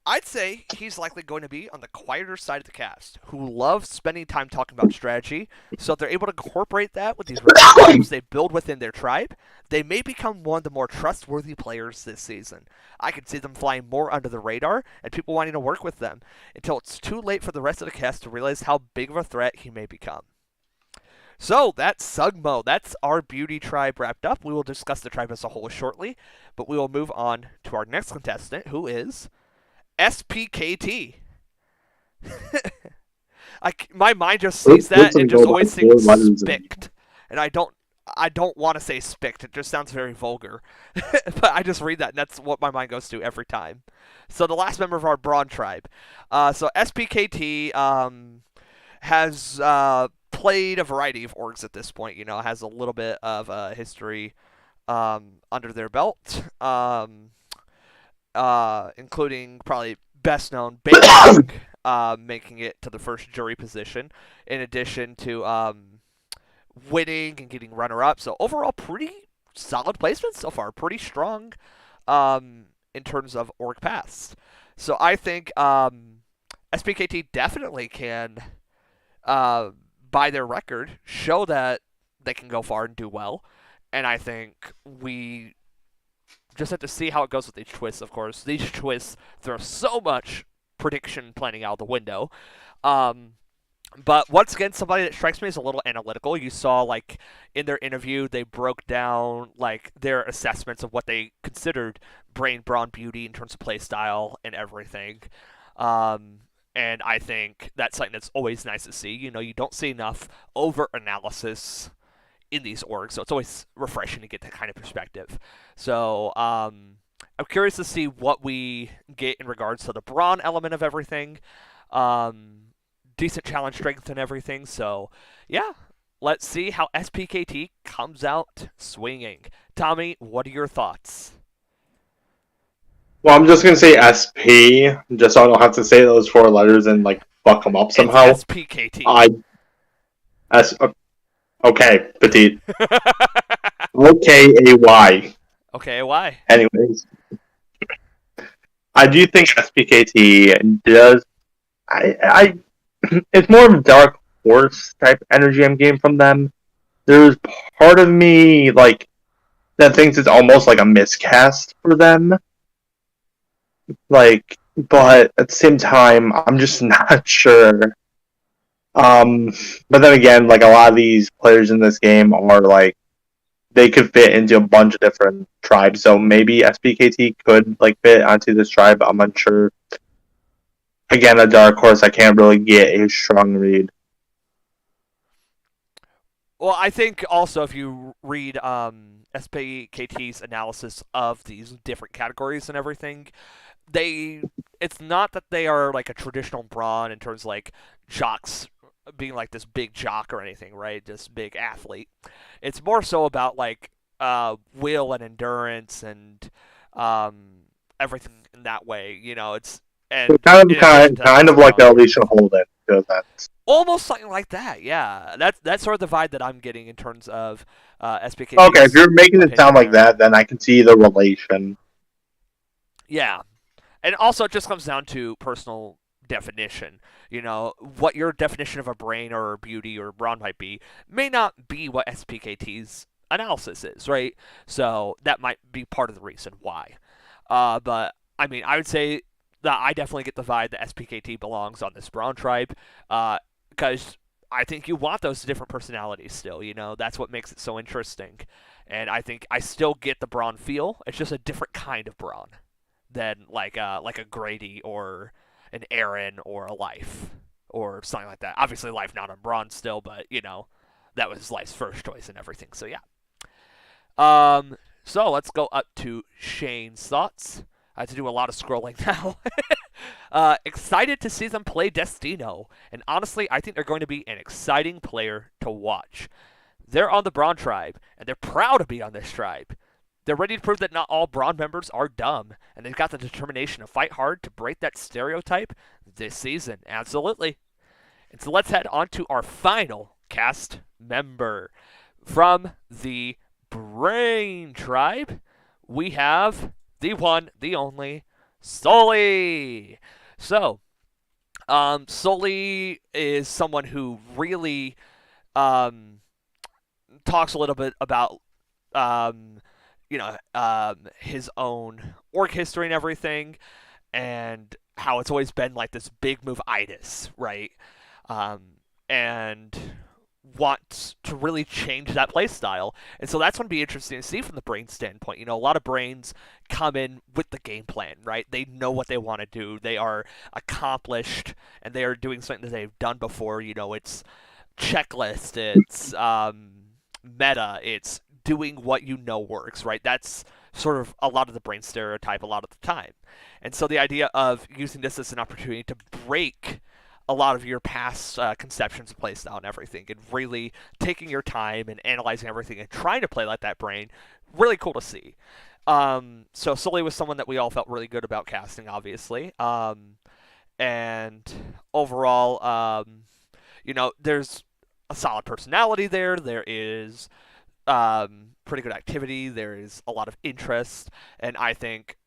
I'd say he's likely going to be on the quieter side of the cast, who loves spending time talking about strategy. So if they're able to incorporate that with these relationships they build within their tribe, they may become one of the more trustworthy players this season. I could see them flying more under the radar and people wanting to work with them until it's too late for the rest of the cast to realize how big of a threat he may become. So that's Sugmo. That's our beauty tribe wrapped up. We will discuss the tribe as a whole shortly, but we will move on to our next contestant, who is SPKT. My mind just sees that and just always thinks spicked, and I don't want to say spicked. It just sounds very vulgar, but I just read that, and that's what my mind goes to every time. So the last member of our Brawn tribe. So SPKT has played a variety of orgs at this point. Has a little bit of history under their belt, including probably best known Beta org, making it to the first jury position, in addition to winning and getting runner up. So overall, pretty solid placement so far. Pretty strong in terms of org paths. So I think SPKT definitely can, by their record, show that they can go far and do well. And I think we just have to see how it goes with each twist, of course. These twists throw so much prediction planning out the window. Um, but once again, somebody that strikes me as a little analytical. You saw, like, in their interview, they broke down, like, their assessments of what they considered brain, brawn, beauty in terms of play style and everything. Um, and I think that's something that's always nice to see. You don't see enough over analysis in these orgs, so it's always refreshing to get that kind of perspective. So I'm curious to see what we get in regards to the brawn element of everything. Decent challenge strength and everything. So yeah, let's see how SPKT comes out swinging. Tommy, what are your thoughts?
Well, I'm just gonna say SP, just so I don't have to say those four letters and like fuck them up somehow.
It's SPKT.
I S okay, petite. OKAY.
Okay, why?
Anyways, I do think SPKT does. I it's more of a dark horse type energy I'm getting from them. There's part of me like that thinks it's almost like a miscast for them. Like, but at the same time, I'm just not sure. But then again, like a lot of these players in this game are like they could fit into a bunch of different tribes. So maybe SPKT could like fit onto this tribe. I'm unsure. Again, a dark horse. I can't really get a strong read.
Well, I think also if you read SPKT's analysis of these different categories and everything, it's not that they are like a traditional brawn in terms of like jocks being like this big jock or anything, right? This big athlete. It's more so about like will and endurance and everything in that way. It's and
Kind
in
of,
addition to that,
kind
it's
of like
about
Alicia Holden. Because that's
almost something like that. Yeah, that's sort of the vibe that I'm getting in terms of
okay. If
SPKT's
you're making it
opinion
sound like
there.
that, then I can see the relation.
Yeah, and also it just comes down to personal definition. What your definition of a brain or beauty or brawn might be may not be what SPKT's analysis is, right? So that might be part of the reason why. But I mean, I would say that I definitely get the vibe that SPKT belongs on this brawn tribe, because I think you want those different personalities still. That's what makes it so interesting, and I think I still get the brawn feel. It's just a different kind of brawn than like a Grady or an Aaron or a Life or something like that. Obviously, Life not on brawn still, but that was Life's first choice and everything. So yeah. So let's go up to Shane's thoughts. I have to do a lot of scrolling now. Excited to see them play Destino, and honestly, I think they're going to be an exciting player to watch. They're on the Braun tribe, and they're proud to be on this tribe. They're ready to prove that not all Braun members are dumb, and they've got the determination to fight hard to break that stereotype this season. Absolutely. And so let's head on to our final cast member. From the Brain tribe, we have the one, the only, Sully. So, Sully is someone who really talks a little bit about um, his own org history and everything, and how it's always been like this big move itis, right? Um, and wants to really change that play style. And so that's going to be interesting to see from the brain standpoint. A lot of brains come in with the game plan, right? They know what they want to do. They are accomplished, and they are doing something that they've done before. It's checklist, it's meta, it's doing what works, right? That's sort of a lot of the brain stereotype a lot of the time. And so the idea of using this as an opportunity to break a lot of your past conceptions of playstyle and everything, and really taking your time and analyzing everything and trying to play like that brain. Really cool to see. So Sully was someone that we all felt really good about casting, obviously. And overall, there's a solid personality there. There is pretty good activity. There is a lot of interest, and I think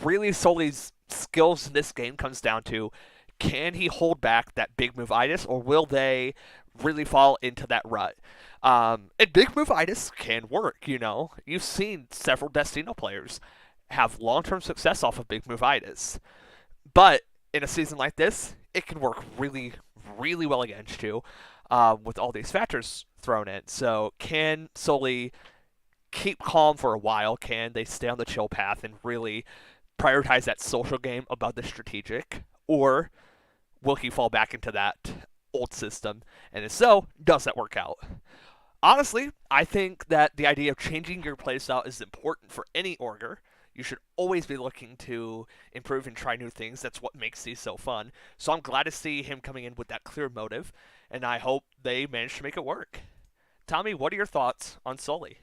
really Sully's skills in this game comes down to can he hold back that big move itis, or will they really fall into that rut? And big move itis can work. You've seen several Destino players have long-term success off of big move itis, but in a season like this, it can work really, really well against you with all these factors thrown in. So can Sully keep calm for a while? Can they stay on the chill path and really prioritize that social game above the strategic? Or will he fall back into that old system? And if so, does that work out? Honestly, I think that the idea of changing your playstyle is important for any orger. You should always be looking to improve and try new things. That's what makes these so fun. So I'm glad to see him coming in with that clear motive, and I hope they manage to make it work. Tommy, what are your thoughts on Sully?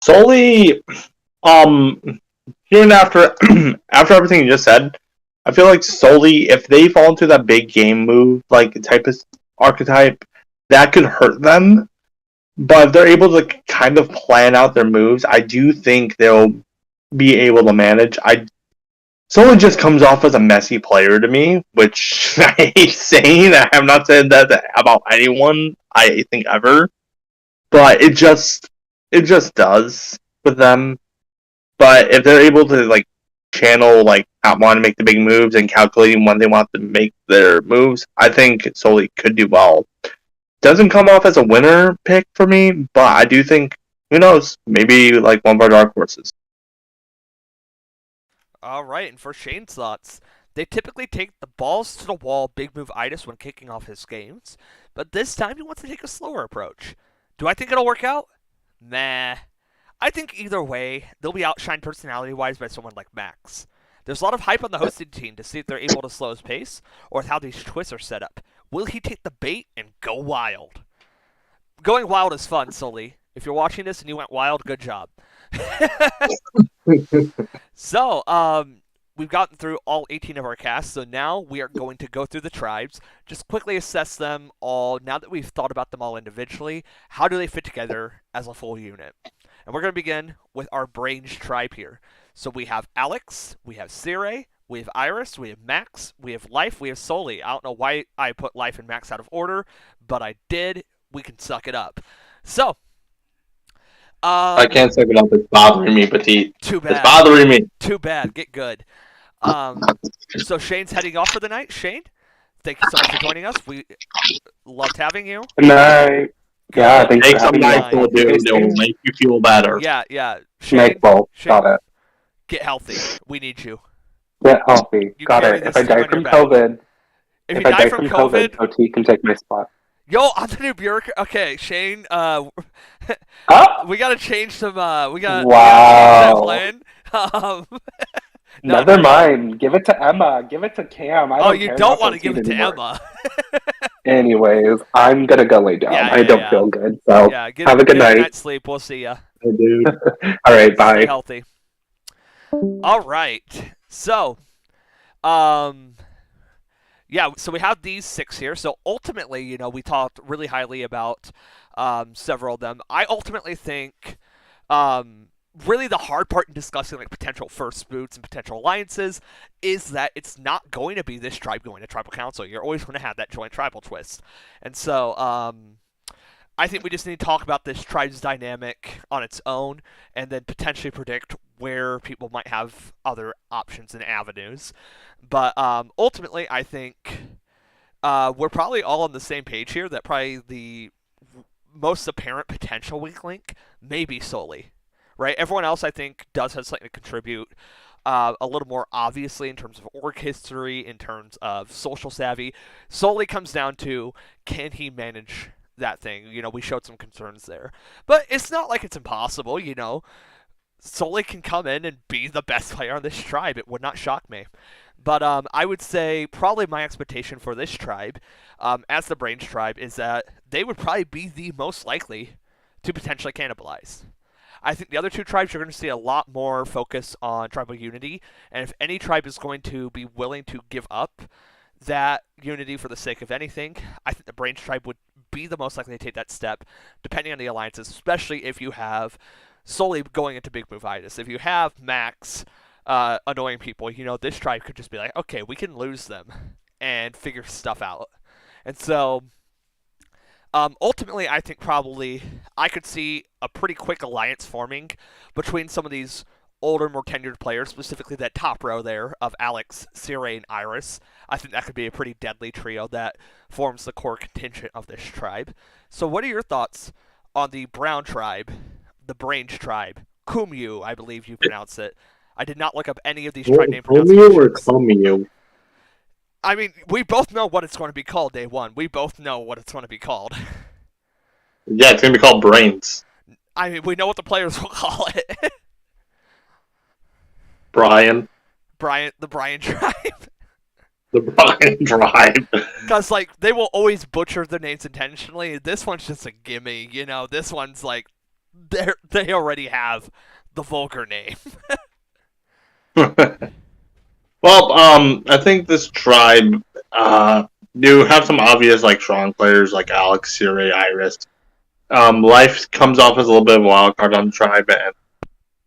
Solely, hearing after after everything you just said, I feel like solely if they fall into that big game move like type of archetype, that could hurt them. But if they're able to kind of plan out their moves, I do think they'll be able to manage. Someone just comes off as a messy player to me, which I hate saying. I have not said that about anyone, I think, ever. But it just does with them. But if they're able to channel not wanting to make the big moves and calculating when they want to make their moves, I think Soli could do well. Doesn't come off as a winner pick for me, but I do think, who knows, maybe one of our dark horses.
All right, and for Shane's thoughts, they typically take the balls to the wall big move itis when kicking off his games, but this time he wants to take a slower approach. Do I think it'll work out? Nah. I think either way, they'll be outshined personality-wise by someone like Max. There's a lot of hype on the hosting team to see if they're able to slow his pace, or with how these twists are set up. Will he take the bait and go wild? Going wild is fun, Sully. If you're watching this and you went wild, good job. So, we've gotten through all 18 of our casts, so now we are going to go through the tribes, just quickly assess them all. Now that we've thought about them all individually, how do they fit together as a full unit? And we're going to begin with our Brains tribe here. So we have Alex, we have Sire, we have Iris, we have Max, we have Life, we have Soli. I don't know why I put Life and Max out of order, but I did. We can suck it up. So,
I can't suck it up. It's bothering me, Petite.
Too bad.
It's bothering me.
Too bad. Get good. So Shane's heading off for the night. Shane, thank you so much for joining us. We loved having you.
Good night. Yeah, thanks
Take
for
some
having me.
nice will do. It will make you feel better.
Yeah.
Make both. Got it.
Get healthy. We need you.
Get healthy.
You
Got
carry
it.
this
If I
team
die
on
from
your back.
COVID,
If
if
you
I
die
die
from
from COVID,
COVID,
OT can take my spot.
yo, I'm the new bureaucrat. Okay, Shane.
Huh?
We gotta change some. We gotta
Wow.
change that plan.
Never mind. Give it to Emma. Give it to Cam. I don't
You
care
don't
about
want to
OT
give it to
anymore.
Emma.
Anyways, I'm gonna go lay down.
Yeah,
I don't feel good. So have a good
get
night.
night's sleep. We'll see ya.
Hey, dude.
All right,
Stay
bye.
healthy. All right. So, yeah. So we have these 6 here. So ultimately, we talked really highly about several of them. I ultimately think, really the hard part in discussing potential first boots and potential alliances is that it's not going to be this tribe going to tribal council. You're always going to have that joint tribal twist, and so I think we just need to talk about this tribe's dynamic on its own, and then potentially predict where people might have other options and avenues. But ultimately, I think we're probably all on the same page here. That probably the most apparent potential weak link may be Soli. Right? Everyone else, I think, does have something to contribute a little more obviously in terms of org history, in terms of social savvy. Solely comes down to, can he manage that thing? We showed some concerns there. But it's not like it's impossible, Solely can come in and be the best player on this tribe. It would not shock me. But I would say probably my expectation for this tribe, as the Brains tribe, is that they would probably be the most likely to potentially cannibalize. I think the other two tribes, you're going to see a lot more focus on tribal unity, and if any tribe is going to be willing to give up that unity for the sake of anything, I think the Brains tribe would be the most likely to take that step, depending on the alliances, especially if you have solely going into big movitis. If you have max annoying people, this tribe could just be like, okay, we can lose them and figure stuff out. And so ultimately, I think probably I could see a pretty quick alliance forming between some of these older, more tenured players, specifically that top row there of Alex, Sire, and Iris. I think that could be a pretty deadly trio that forms the core contingent of this tribe. So, what are your thoughts on the Brown tribe, the Brange tribe, Kumyu, I believe you pronounce it? I did not look up any of these tribe name
Romeo or
pronunciations.
Comeo?
I mean, we both know what it's going to be called day one. We both know what it's going to be called.
Yeah, it's gonna be called Brains.
I mean, we know what the players will call it.
Brian.
The Brian tribe.
The Brian Drive.
Because, like, they will always butcher their names intentionally. This one's just a gimme, This one's like, they already have the vulgar name.
Well, I think this tribe, do have some obvious like strong players like Alex, Siri, Iris. Life comes off as a little bit of a wild card on the tribe, and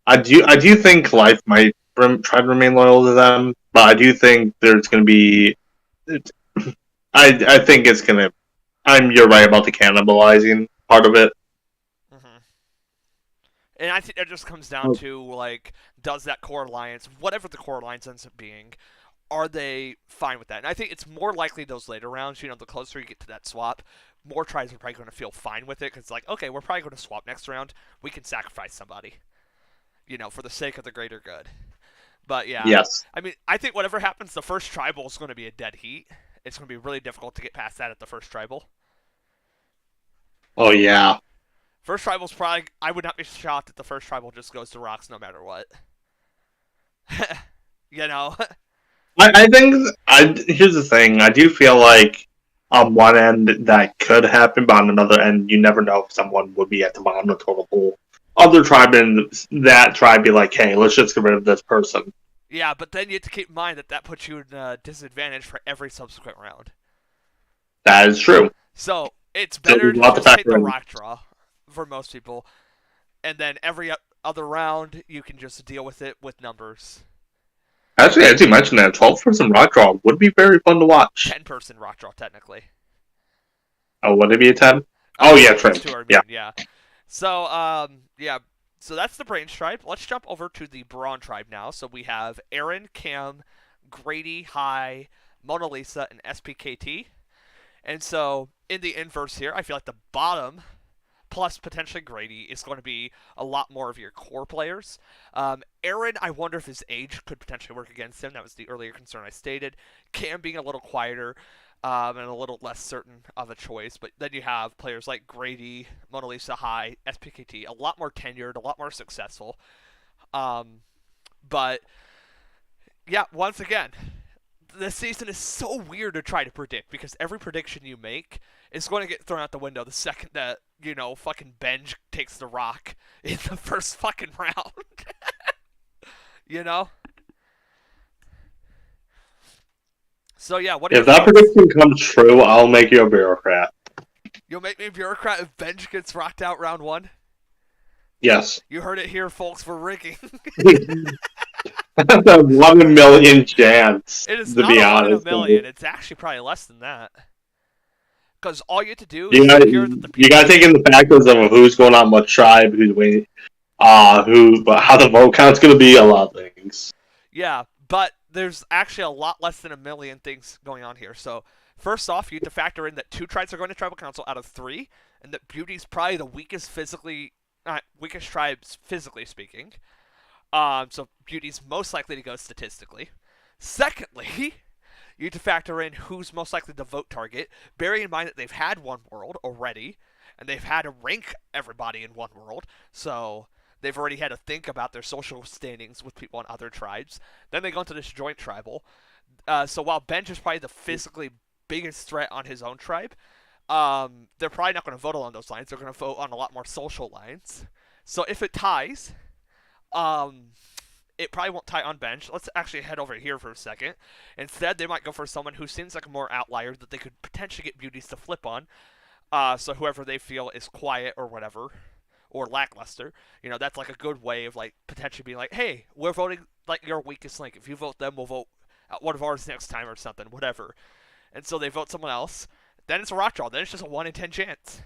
I do think Life might try to remain loyal to them, but I do think there's going to be, I think it's going to. You're right about the cannibalizing part of it.
Mm-hmm. And I think that just comes down to, like, does that core alliance, whatever the core alliance ends up being, are they fine with that? And I think it's more likely those later rounds, the closer you get to that swap, more tribes are probably going to feel fine with it because it's like, okay, we're probably going to swap next round. We can sacrifice somebody, for the sake of the greater good. But yeah,
Yes.
I mean, I think whatever happens, the first tribal is going to be a dead heat. It's going to be really difficult to get past that at the first tribal.
Oh yeah.
First tribal's probably, I would not be shocked if the first tribal just goes to rocks no matter what. you know?
I think here's the thing. I do feel like on one end that could happen, but on another end, you never know if someone would be at the bottom of the total pool. Other tribe and that tribe be like, hey, let's just get rid of this person.
Yeah, but then you have to keep in mind that puts you in a disadvantage for every subsequent round.
That is true.
So it's
So
better
we
to
want to
just take
factor
the
in.
rock draw for most people, and then every other round you can just deal with it with numbers.
Actually, as you mentioned that, 12-person rock draw would be very fun to watch.
10-person rock draw, technically.
Oh, would it be a 10? Oh, yeah, true.
These two are
Yeah.
immune, yeah. So, yeah. So that's the Brains tribe. Let's jump over to the Brawn tribe now. So we have Aaron, Cam, Grady, High, Mona Lisa, and SPKT. And so in the inverse here, I feel like the bottom plus potentially Grady is going to be a lot more of your core players. Aaron, I wonder if his age could potentially work against him. That was the earlier concern I stated. Cam being a little quieter and a little less certain of a choice. But then you have players like Grady, Mona Lisa High, SPKT, a lot more tenured, a lot more successful. But yeah, once again, this season is so weird to try to predict because every prediction you make is going to get thrown out the window the second that, fucking Benj takes the rock in the first fucking round. you know? So yeah, what are
If
your
that
thoughts?
prediction comes true, I'll make you a bureaucrat.
You'll make me a bureaucrat if Benj gets rocked out round one?
Yes.
You heard it here, folks, we're rigging.
That's a 1 in a million chance,
It is
to
not
be
a 1 in a
honest.
million. It's actually probably less than that. Because all you have to do
You
is
gotta,
secure that the
you
people...
gotta take into factors of who's going on what tribe, who's winning, but how the vote count's gonna be, a lot of things.
Yeah, but there's actually a lot less than a million things going on here. So, first off, you have to factor in that 2 tribes are going to tribal council out of 3, and that Beauty's probably the weakest weakest tribes physically speaking. So Beauty's most likely to go statistically. Secondly, you have to factor in who's most likely to vote target, bearing in mind that they've had one world already, and they've had to rank everybody in one world, so they've already had to think about their social standings with people on other tribes. Then they go into this joint tribal. So while Benj is probably the physically biggest threat on his own tribe, they're probably not going to vote along those lines. They're going to vote on a lot more social lines. So if it ties, um, it probably won't tie on Bench. Let's actually head over here for a second. Instead, they might go for someone who seems like a more outlier that they could potentially get beauties to flip on. So whoever they feel is quiet or whatever, or lackluster, that's like a good way of like potentially being like, hey, we're voting like your weakest link. If you vote them, we'll vote one of ours next time or something, whatever. And so they vote someone else. Then it's a rock draw. Then it's just a 1 in 10 chance.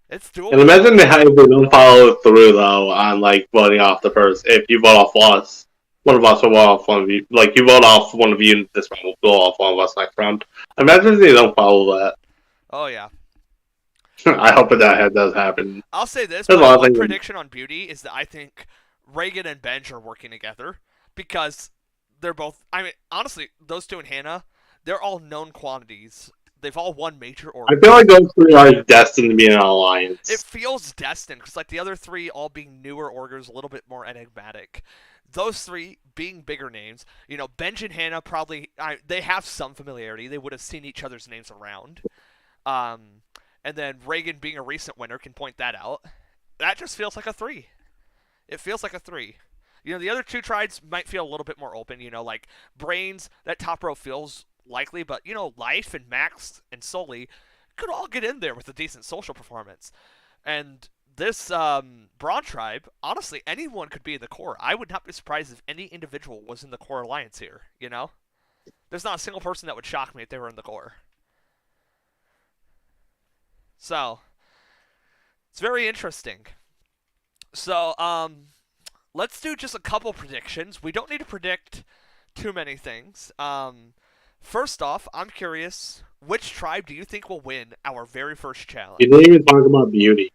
It's
And
doable.
imagine how if we don't follow through though on like voting off the first. If you vote off us, one of us will vote off one of you. Like you vote off one of you this round, we'll vote off one of us next round. Imagine if they don't follow that.
Oh yeah.
I hope that does happen.
I'll say this:
There's a
my
lot of
one
things.
prediction on Beauty is that I think Reagan and Benj are working together because they're both. I mean, honestly, those two and Hannah, they're all known quantities. They've all won major
I feel
orders.
like those three are destined to be in an
It
alliance.
feels destined because like the other three all being newer orgers, a little bit more enigmatic. Those three being bigger names, Benj and Hannah probably they have some familiarity. They would have seen each other's names around. Um, and then Reagan being a recent winner can point that out. That just feels like a three. It feels like a three. The other two tribes might feel a little bit more open. Like Brains, that top row feels likely, but Life and Max and Sully could all get in there with a decent social performance. And this Braun tribe, honestly, anyone could be in the core. I would not be surprised if any individual was in the core alliance here. There's not a single person that would shock me if they were in the core. So it's very interesting. So let's do just a couple predictions. We don't need to predict too many things. First off, I'm curious, which tribe do you think will win our very first
You
challenge?
didn't even talk about beauty.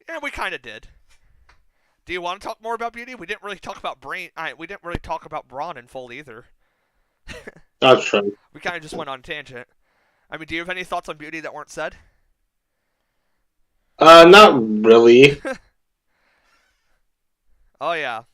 Yeah, we kind of did. Do you want to talk more about Beauty? We didn't really talk about we didn't really talk about Braun in full either.
That's true.
We kind of just went on a tangent. I mean, do you have any thoughts on Beauty that weren't said?
Not really.
Oh yeah,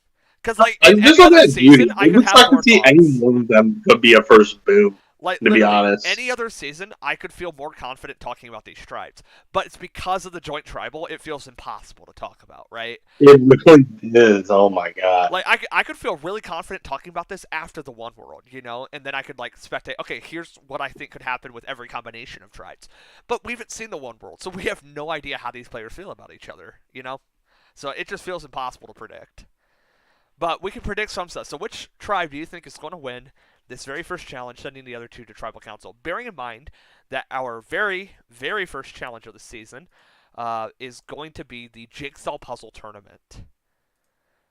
because like
I
in
just
any
look
other
at beauty.
season, I
It
could
would
have
suck to
more
see any
thoughts.
one of them could be a first boom.
Like
To be
literally,
honest,
any other season, I could feel more confident talking about these tribes. But it's because of the joint tribal, it feels impossible to talk about, right?
it really is. Oh my god.
Like I could feel really confident talking about this after the one world, and then I could like spectate. Okay, here's what I think could happen with every combination of tribes. But we haven't seen the one world, so we have no idea how these players feel about each other. So it just feels impossible to predict. But we can predict some stuff. So which tribe do you think is going to win this very first challenge, sending the other two to tribal council? Bearing in mind that our very, very first challenge of the season is going to be the Jigsaw Puzzle Tournament.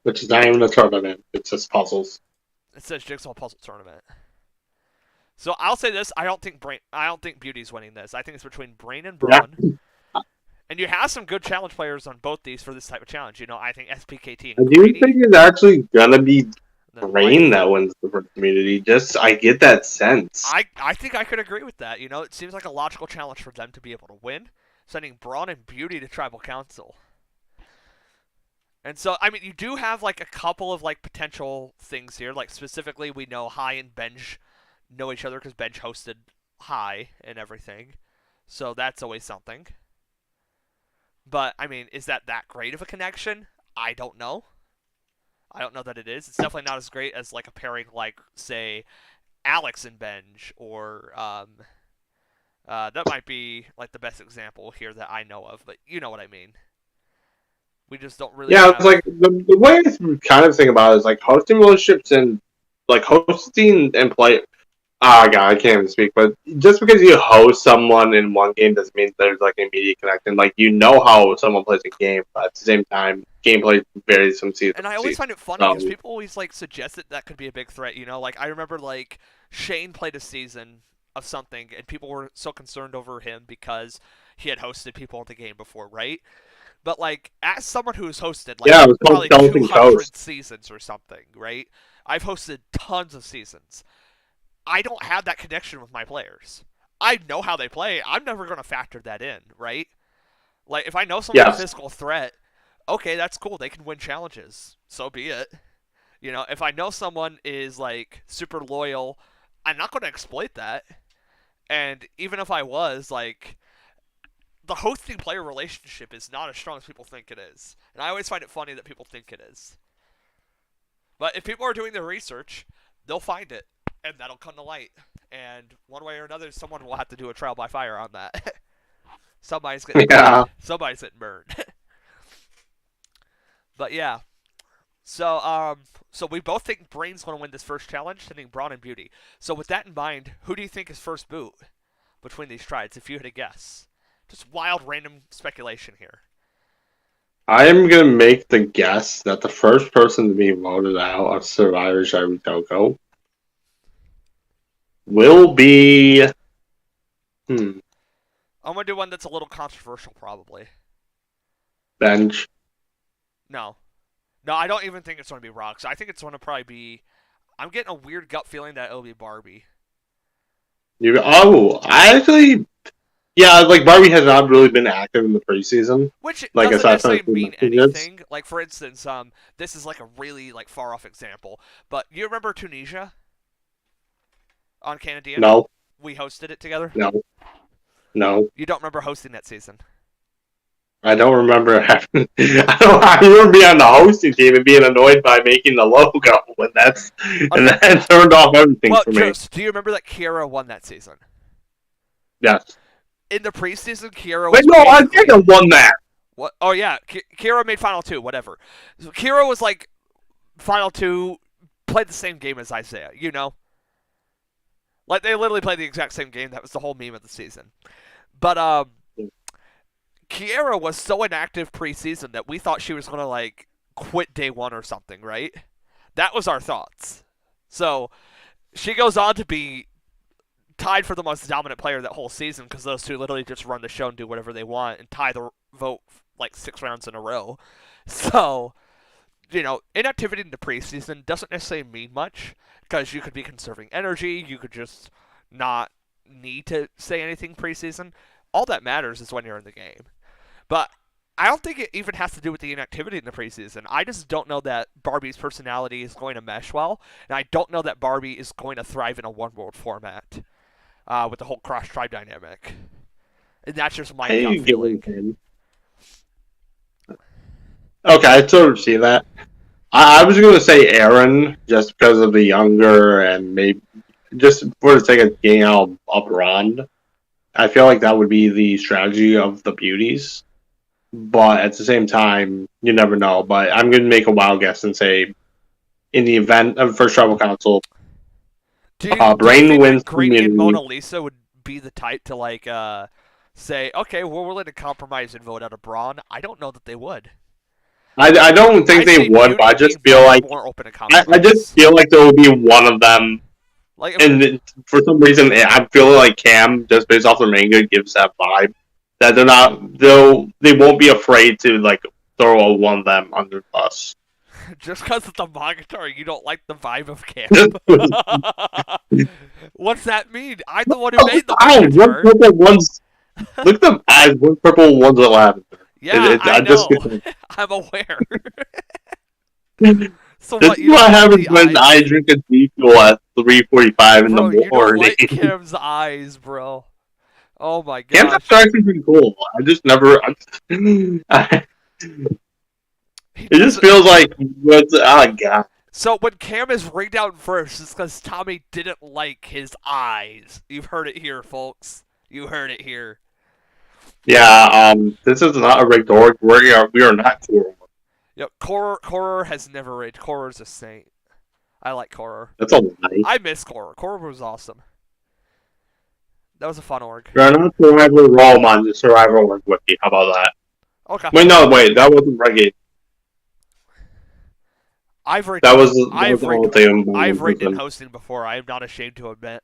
Which is not even a tournament. It's just puzzles.
It says Jigsaw Puzzle Tournament. So I'll say this: I don't think Beauty's winning this. I think it's between Brain and
Yeah.
Braun. And you have some good challenge players on both these for this type of challenge. I think SPKT
I
and
do
Greedy.
think it's actually gonna be
Then
Rain
Life.
that wins the first community. Just I get that sense.
I think I could agree with that. It seems like a logical challenge for them to be able to win, sending Braun and Beauty to Tribal Council. And so, I mean, you do have like a couple of like potential things here. Like specifically, we know High and Benj know each other because Benj hosted High and everything, so that's always something. But I mean, is that great of a connection? I don't know. I don't know that it is. It's definitely not as great as like a pairing like say Alex and Benj or that might be like the best example here that I know of, but you know what I mean. We just don't really
Yeah, it's
have.
like the way I kind of think about it is like hosting relationships and like hosting and play. Ah, God, I can't even speak. But just because you host someone in one game doesn't mean there's like an immediate connection. Like you know how someone plays a game, but at the same time, gameplay varies from season
And I
to
always
season.
find it funny because
So
people always like suggest that could be a big threat. Like I remember like Shane played a season of something, and people were so concerned over him because he had hosted people in the game before, right? But like as someone who's hosted like
yeah, it was called
probably
Skeleton
200
Coast.
seasons or something, right? I've hosted tons of seasons. I don't have that connection with my players. I know how they play. I'm never going to factor that in, right? Like if I know someone's a
Yes.
physical threat, okay, that's cool. They can win challenges. So be it. If I know someone is like super loyal, I'm not going to exploit that. And even if I was, like, the hosting player relationship is not as strong as people think it is. And I always find it funny that people think it is. But if people are doing their research, they'll find it, and that'll come to light. And one way or another, someone will have to do a trial by fire on that. Somebody's getting
Yeah.
burned. Somebody's getting burned. But yeah. So we both think Brain's going to win this first challenge, sending Braun and Beauty. So with that in mind, who do you think is first boot between these trides, if you had a guess? Just wild, random speculation here.
I am going to make the guess that the first person to be voted out of Survivor Shiretoko will be.
I'm going to do one that's a little controversial, probably.
Bench.
No. No, I don't even think it's going to be Rox. I think it's going to probably be. I'm getting a weird gut feeling that it'll be Barbie.
I actually. Yeah, like Barbie has not really been active in the preseason.
Which
Like
doesn't
aside from
necessarily
the
mean
messages.
anything. Like, for instance, this is like a really like far off example, but you remember Tunisia on Canadian?
No,
We hosted it together.
no.
You don't remember hosting that season?
I don't remember having. I remember being on the hosting team and being annoyed by making the logo, and that turned off everything
Well,
for me.
do you remember that Kiera won that season?
Yes.
In the preseason, Kiera was.
Wait, no, I
basically-
think I won that.
What? Oh yeah, Kiera made final two. Whatever. So Kiera was like final two, played the same game as Isaiah. Like they literally played the exact same game. That was the whole meme of the season. But Kiera was so inactive preseason that we thought she was gonna like quit day one or something, right? That was our thoughts. So she goes on to be tied for the most dominant player that whole season because those two literally just run the show and do whatever they want and tie the vote like 6 rounds in a row. So, inactivity in the preseason doesn't necessarily mean much because you could be conserving energy, you could just not need to say anything preseason. All that matters is when you're in the game. But I don't think it even has to do with the inactivity in the preseason. I just don't know that Barbie's personality is going to mesh well, and I don't know that Barbie is going to thrive in a one-world format with the whole cross-tribe dynamic. And that's just my gut feeling.
Okay, I sort of see that. I was going to say Aaron just because of the younger and maybe just for the sake of getting out of Ron. I feel like that would be the strategy of the beauties. But at the same time, you never know. But I'm going to make a wild guess and say, in the event of first tribal council,
do you
Brain
think
wins
that Grady and
community.
Mona Lisa would be the type to like say, okay, we're willing to compromise and vote out of Braun? I don't know that they would.
I don't think they
see
would, but I
Beauty
just
being
feel like
more open to compromise.
I just feel like there will be one of them.
Like,
And for some reason, I feel like Cam, just based off their manga, gives that vibe that they won't be afraid to like throw one of them under the bus.
just because it's a Mogatari, you don't like the vibe of Cam. What's that mean? I'm the one who made the
Eyes, one
Mogatari.
purple, one's look at the eyes. One purple, one's a lavender.
Yeah, I know.
Just
I'm aware. So
this
what?
is
You
what
don't like
happens
the
when
eyes?
I drink a diesel at 3:45 in
Bro,
the
you don't
morning.
like Cam's eyes, bro. Oh my
Cam's
gosh.
actually pretty cool. I just never. It
He
just
doesn't-
feels like God.
So when Cam is rigged out first, it's because Tommy didn't like his eyes. You've heard it here, folks. You heard it here.
Yeah, this is not a rigged org. We are not cool.
Yep, Koror has never rigged. Koror's a saint. I like Koror.
That's a lie.
I miss Koror. Koror was awesome. That was a fun org.
You're not Survivor Rome on the Survivor org wiki. How about that?
Okay.
Wait, that wasn't rigged.
I've rigged.
That was
I've
the whole
rigged.
thing.
I've rigged in hosting before. I am not ashamed to admit.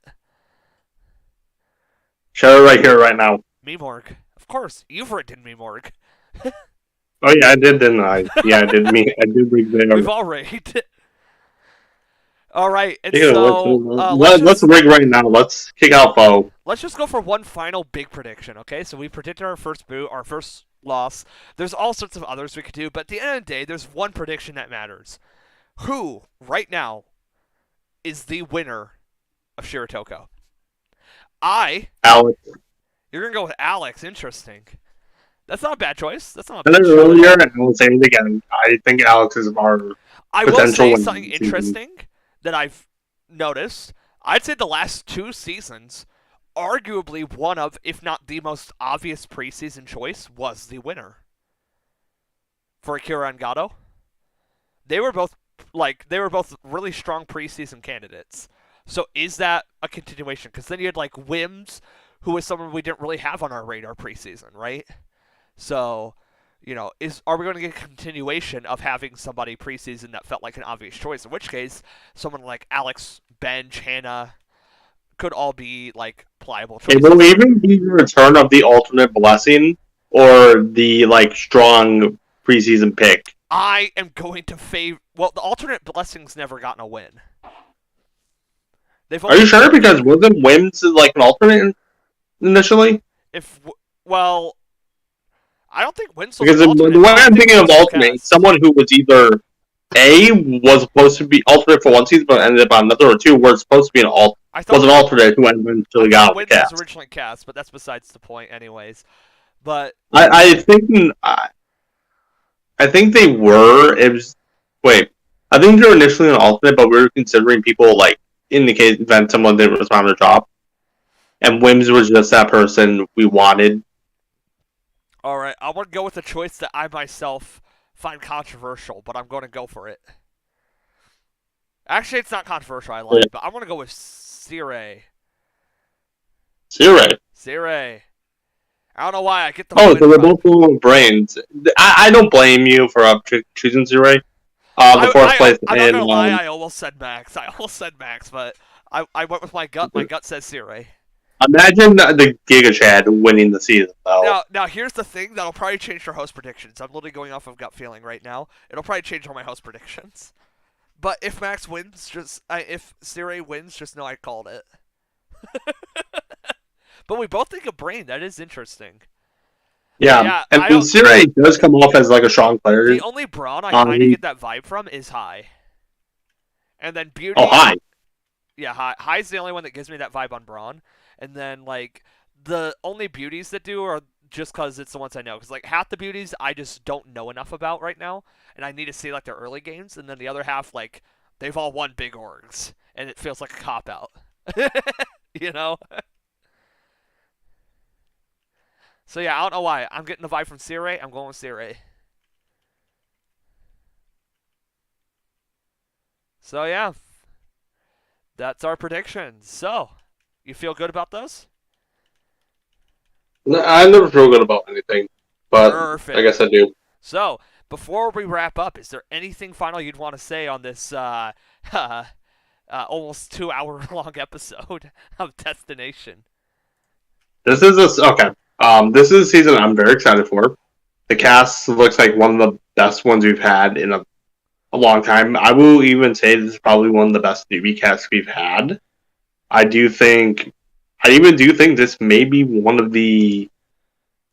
Share it right here, right now.
Memorg. Of course, you've rigged in Memorg.
Oh yeah, I did, didn't I? Yeah, I did. I did rig there.
We've all rigged. All right, and
Yeah,
so
let's rig right now. Let's kick out Bo.
let's just go for one final big prediction, okay? So we predicted our first boot, our first loss. There's all sorts of others we could do, but at the end of the day, there's one prediction that matters. Who, right now, is the winner of Shiretoko? I.
Alex.
You're going to go with Alex. Interesting. That's not a bad choice. That's not a
I said
bad
it
shout at
earlier,
all.
and I will say it again. I think Alex is our
I will
potential
say
winner
something
this season.
interesting that I've noticed. I'd say the last 2 seasons, arguably one of, if not the most obvious preseason choice, was the winner for Akira and Gato. They were both really strong preseason candidates. So is that a continuation? Because then you had like Wims, who was someone we didn't really have on our radar preseason, right? So, are we going to get a continuation of having somebody preseason that felt like an obvious choice? In which case, someone like Alex, Benj, Hannah could all be like pliable
It
choices.
will even be the return of the alternate blessing or the strong preseason pick.
I am going to favor. Well, the alternate blessings never gotten a win. They've
Are you
only
sure? Because wasn't Wims an alternate initially?
if well, I don't think Winslow's
Because
an
the
alternate.
way
I
I'm
think
thinking
he
of
was full
alternate,
cast.
someone who was either A was supposed to be alternate for one season but ended up on another, or two was supposed to be
I
was
thought
an alternate who
I
eventually got
thought
out of the
Wins was
cast.
originally cast, but that's besides the point, anyways. But
I think I think they were. It was wait. I think they were initially an alternate, but we were considering people in the case that someone didn't respond to the job, and Wims was just that person we wanted.
all right, I want to go with a choice that I myself find controversial, but I'm going to go for it. Actually, it's not controversial. I lied, but I want to go with Sire.
So you're right.
Sire. I don't know why I get the
Oh,
win
so we're
vibe.
both full of brains. I don't blame you for choosing Zure. The fourth place
I'm not
in
gonna lie. I almost said Max. But I went with my gut. My gut says Sire.
imagine the Giga Chad winning the season though.
Now here's the thing that'll probably change your host predictions. I'm literally going off of gut feeling right now. It'll probably change all my host predictions. But if Max wins, if Sire wins, just know I called it. But we both think of Brain. That is interesting.
Yeah,
I
and Sire does come off as a strong player.
The only Braun I kind of get that vibe from is High. And then Beauty.
Oh, High.
Yeah, High's the only one that gives me that vibe on Braun. And then the only beauties that do are just because it's the ones I know. Because half the beauties I just don't know enough about right now, and I need to see their early games. And then the other half, they've all won big orgs, and it feels like a cop out. you know. So yeah, I don't know why I'm getting the vibe from Sire. I'm going with Sire. So yeah, that's our predictions. So, you feel good about those?
I never feel good about anything, but
Perfect.
I guess I do.
So, before we wrap up, is there anything final you'd want to say on this almost 2 hour long episode of Destination?
This is okay. This is a season I'm very excited for. The cast looks like one of the best ones we've had in a long time. I will even say this is probably one of the best newbie casts we've had. I even do think this may be one of the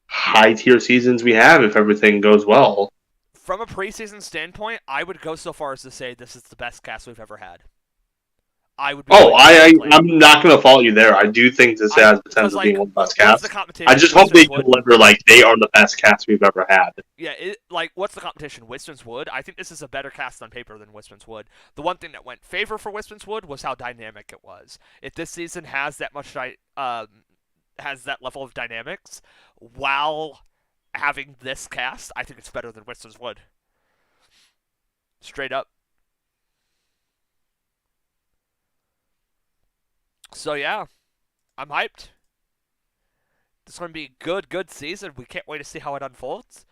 high tier seasons we have if everything goes well.
From a preseason standpoint, I would go so far as to say this is the best cast we've ever had. I would.
I'm not going to fault you there. I do think this has potential to be one of the best casts. I just hope they deliver they are the best cast we've ever had.
Yeah, what's the competition? Wisman's Wood? I think this is a better cast on paper than Wisman's Wood. The one thing that went favor for Wisman's Wood was how dynamic it was. If this season has that much has that level of dynamics while having this cast, I think it's better than Wisman's Wood. Straight up. So yeah, I'm hyped. This is going to be a good season. We can't wait to see how it unfolds.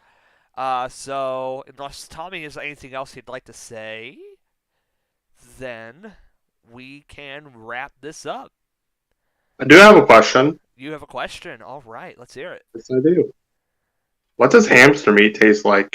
So unless Tommy has anything else he'd like to say, then we can wrap this up.
I do have a question.
You have a question? All right, let's hear it.
Yes, I do. What does hamster meat taste like?